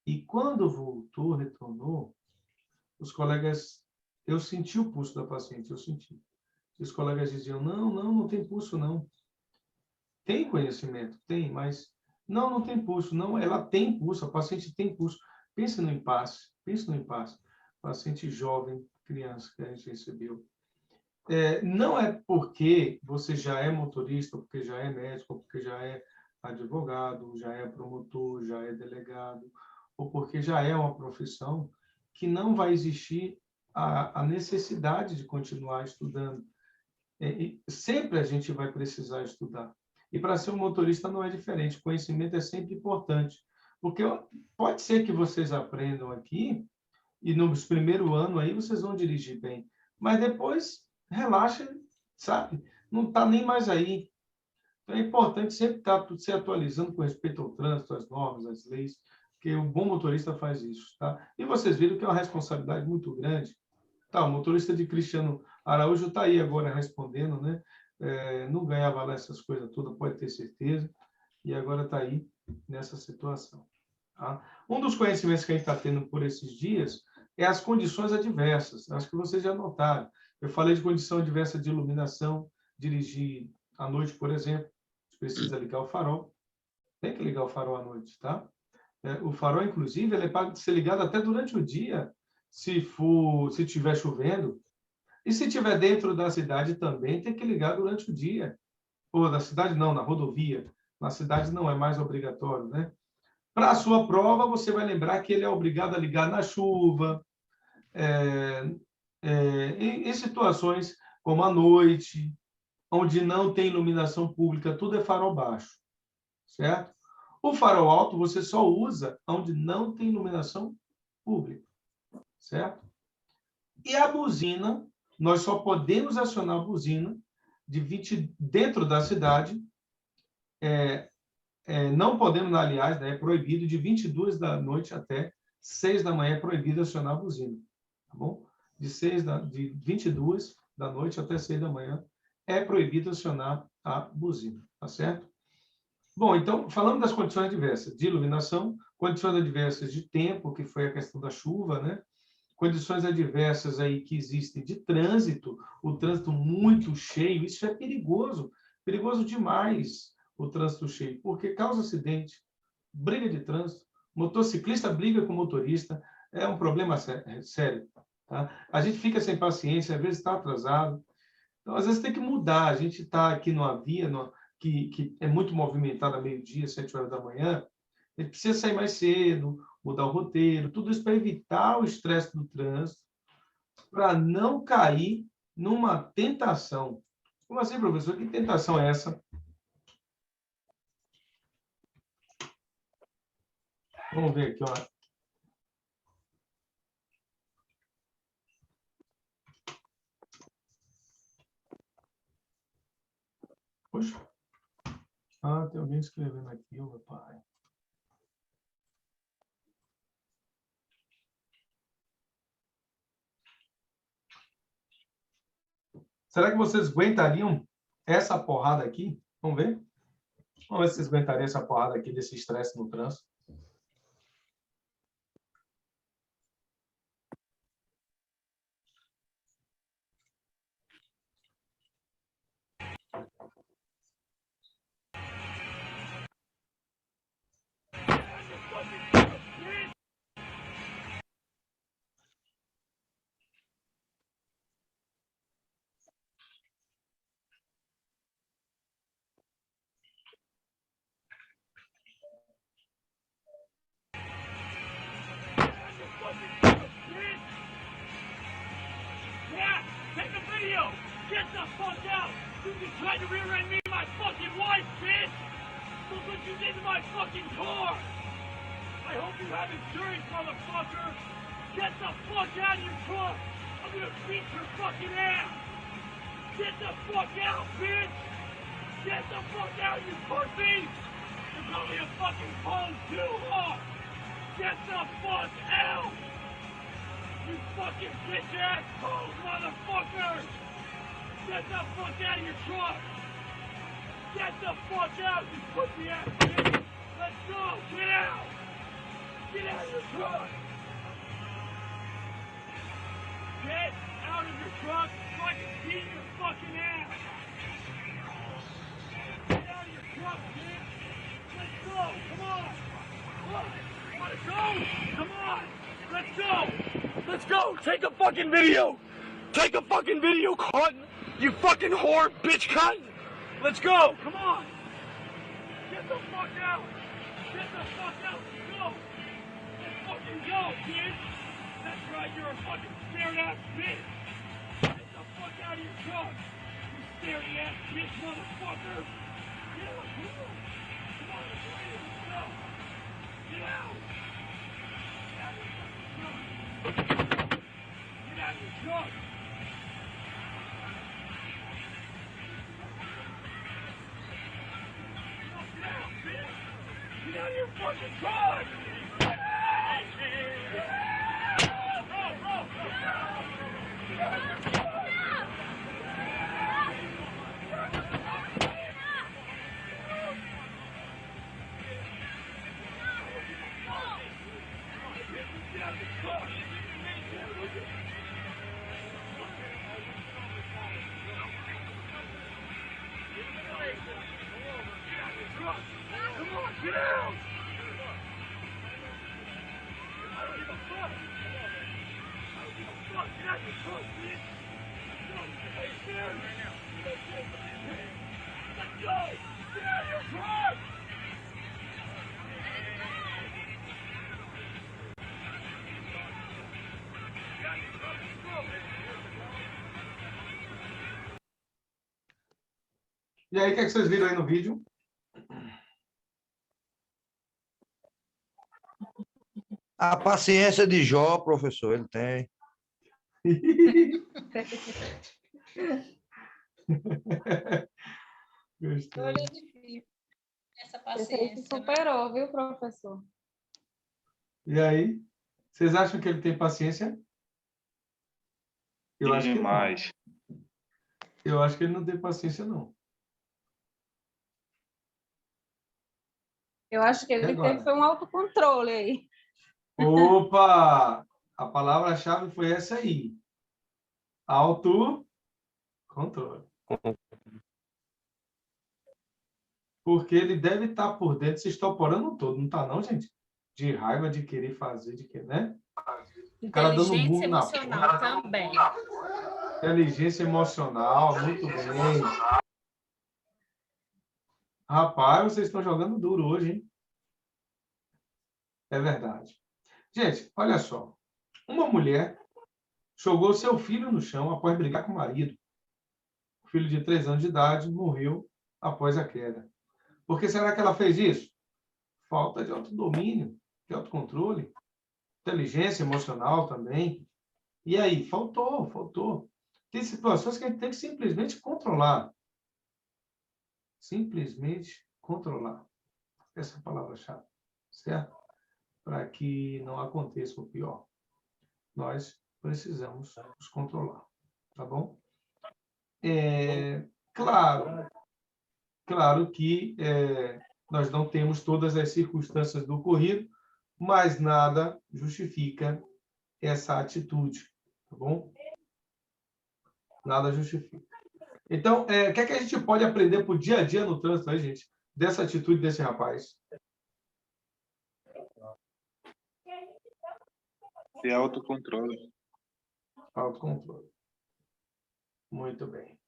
E quando voltou, retornou, os colegas, eu senti o pulso da paciente, eu senti. Os colegas diziam, não tem pulso, não. Tem conhecimento? Tem, mas não tem pulso. Não, ela tem pulso, a paciente tem pulso. Pense no impasse. Paciente jovem, criança que a gente recebeu. Não é porque você já é motorista, ou porque já é médico, ou porque já é advogado, já é promotor, já é delegado, ou porque já é uma profissão, que não vai existir a necessidade de continuar estudando. Sempre a gente vai precisar estudar. E para ser um motorista não é diferente. Conhecimento é sempre importante. Porque pode ser que vocês aprendam aqui e nos primeiros anos aí vocês vão dirigir bem. Mas depois, relaxa, sabe? Não está nem mais aí. Então é importante sempre estar se atualizando com respeito ao trânsito, às normas, às leis, porque o bom motorista faz isso, tá? E vocês viram que é uma responsabilidade muito grande. Tá, o motorista de Cristiano Araújo está aí agora respondendo, né? Não ganhava lá essas coisas todas, pode ter certeza, e agora está aí nessa situação. Tá? Um dos conhecimentos que a gente está tendo por esses dias é as condições adversas. Acho que vocês já notaram. Eu falei de condição adversa de iluminação, dirigir à noite, por exemplo, precisa ligar o farol. Tem que ligar o farol à noite, tá? O farol, inclusive, ele é para ser ligado até durante o dia, se estiver chovendo. E se estiver dentro da cidade também, tem que ligar durante o dia. Ou na cidade não, na rodovia. Na cidade não é mais obrigatório, né? Para a sua prova, você vai lembrar que ele é obrigado a ligar na chuva, em situações como à noite, onde não tem iluminação pública, tudo é farol baixo, certo? O farol alto você só usa onde não tem iluminação pública, certo? E a buzina, nós só podemos acionar a buzina dentro da cidade, não podemos, aliás, é proibido de 22 da noite até 6 da manhã, é proibido acionar a buzina, tá bom? De 22 da noite até 6 da manhã, é proibido acionar a buzina, tá certo? Bom, então, falando das condições adversas de iluminação, condições adversas de tempo, que foi a questão da chuva, né? Condições adversas aí que existem de trânsito, o trânsito muito cheio, isso é perigoso demais, o trânsito cheio, porque causa acidente, briga de trânsito, motociclista briga com motorista, é um problema sério, tá? A gente fica sem paciência, às vezes está atrasado, então às vezes tem que mudar, a gente está aqui numa via que é muito movimentada, meio-dia, 7 horas da manhã, a gente precisa sair mais cedo, mudar o roteiro, tudo isso para evitar o estresse do trânsito, para não cair numa tentação. Como assim, professor? Que tentação é essa? Vamos ver aqui, ó. Poxa. Ah, tem alguém escrevendo aqui, meu pai. Será que vocês aguentariam essa porrada aqui? Vamos ver? Vamos ver se vocês aguentariam essa porrada aqui desse estresse no trânsito. Get the fuck out! You just tried to rear-end me and my fucking wife, bitch! Look what you did to my fucking car! I hope you have insurance, motherfucker! Get the fuck out of your truck! I'm gonna beat your fucking ass! Get the fuck out, bitch! Get the fuck out, you pussy! You're probably a fucking phone too, huh? Get the fuck out! You fucking bitch-ass pose, motherfucker! Get the fuck out of your truck! Get the fuck out, you pussy-ass bitch! Let's go! Get out! Get out of your truck! Get out of your truck so I can see your fucking ass! Get out of your truck, bitch! Let's go! Come on! What? Wanna go? Come on! Let's go! Let's go! Take a fucking video! Take a fucking video, cunt! You fucking whore, bitch cunt! Let's go! Come on! Get the fuck out! Get the fuck out! Let's go! Let's fucking go, kid! That's right, you're a fucking scared-ass bitch! Get the fuck out of your truck! You scaredy-ass bitch, motherfucker! Get out! Come on! Come on, let's go! Get out! Get out of your fucking truck! Get out of your truck! Get out of your fucking truck! Come on, get out! I don't give a fuck! I don't give a fuck! Get out of your truck, bitch! Let's go! Are you scared? Let's go! Get out of your truck! Get out of your truck! Let's go! E aí, o que é que vocês viram aí no vídeo? A paciência de Jó, professor, ele tem. Olha, essa paciência superou, viu, professor? E aí, vocês acham que ele tem paciência? Eu acho que Demais. não. Eu acho que ele não tem paciência, não. Eu acho que ele teve foi um autocontrole aí. Opa! A palavra-chave foi essa aí. Autocontrole. Porque ele deve estar por dentro se estoporando todo, não está não, gente? De raiva, de querer fazer, de querer, né? O cara dando um Inteligência burro na emocional também. Inteligência emocional, muito bem. Rapaz, vocês estão jogando duro hoje, hein? É verdade. Gente, olha só. Uma mulher jogou seu filho no chão após brigar com o marido. O filho de 3 anos de idade morreu após a queda. Por que será que ela fez isso? Falta de autodomínio, de autocontrole, inteligência emocional também. E aí, faltou. Tem situações que a gente tem que simplesmente controlar. Simplesmente controlar. Essa é a palavra-chave, certo? Para que não aconteça o pior. Nós precisamos nos controlar, tá bom? Claro que nós não temos todas as circunstâncias do ocorrido, mas nada justifica essa atitude, tá bom? Nada justifica. Então, o que é que a gente pode aprender para o dia a dia no trânsito, aí, gente? Dessa atitude desse rapaz? Ter autocontrole. Autocontrole. Muito bem.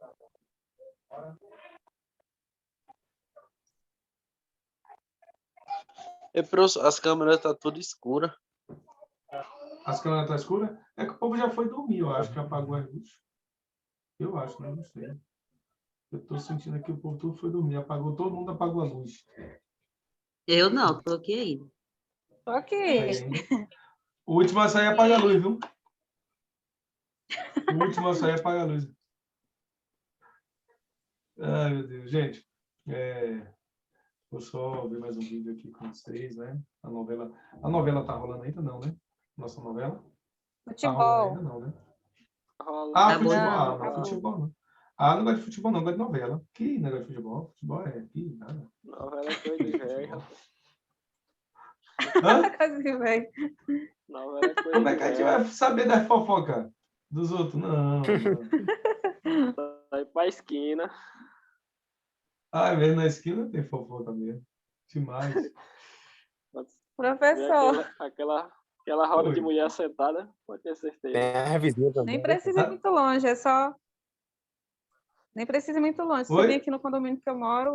Professor, as câmeras estão tudo escuras. As câmeras estão escuras? É que o povo já foi dormir, eu acho que apagou as luzes. Eu acho, né? Não sei. Eu estou sentindo aqui que o povo tudo foi dormir. Apagou, todo mundo apagou a luz. Eu não, tô aqui ainda. Tô aqui. O último a sair apaga a luz, viu? O último a sair apaga a luz. Ai, meu Deus. Gente, vou só ver mais um vídeo aqui com vocês, né? A novela tá rolando ainda não, né? Nossa novela? Tá rolando ainda não, né? Futebol. Não, futebol não. Não gosto de futebol não, gosto de novela. Que negócio de futebol? Futebol que nada. Novela é coisa de velho. Novela é coisa Como é que a gente vai saber das fofocas dos outros? Não. Vai pra esquina. Mesmo na esquina tem fofoca mesmo. Demais. Professor. Aquela roda de mulher sentada, pode ter certeza. Nem precisa ir muito longe, é só... Nem precisa ir muito longe. Você vem aqui no condomínio que eu moro,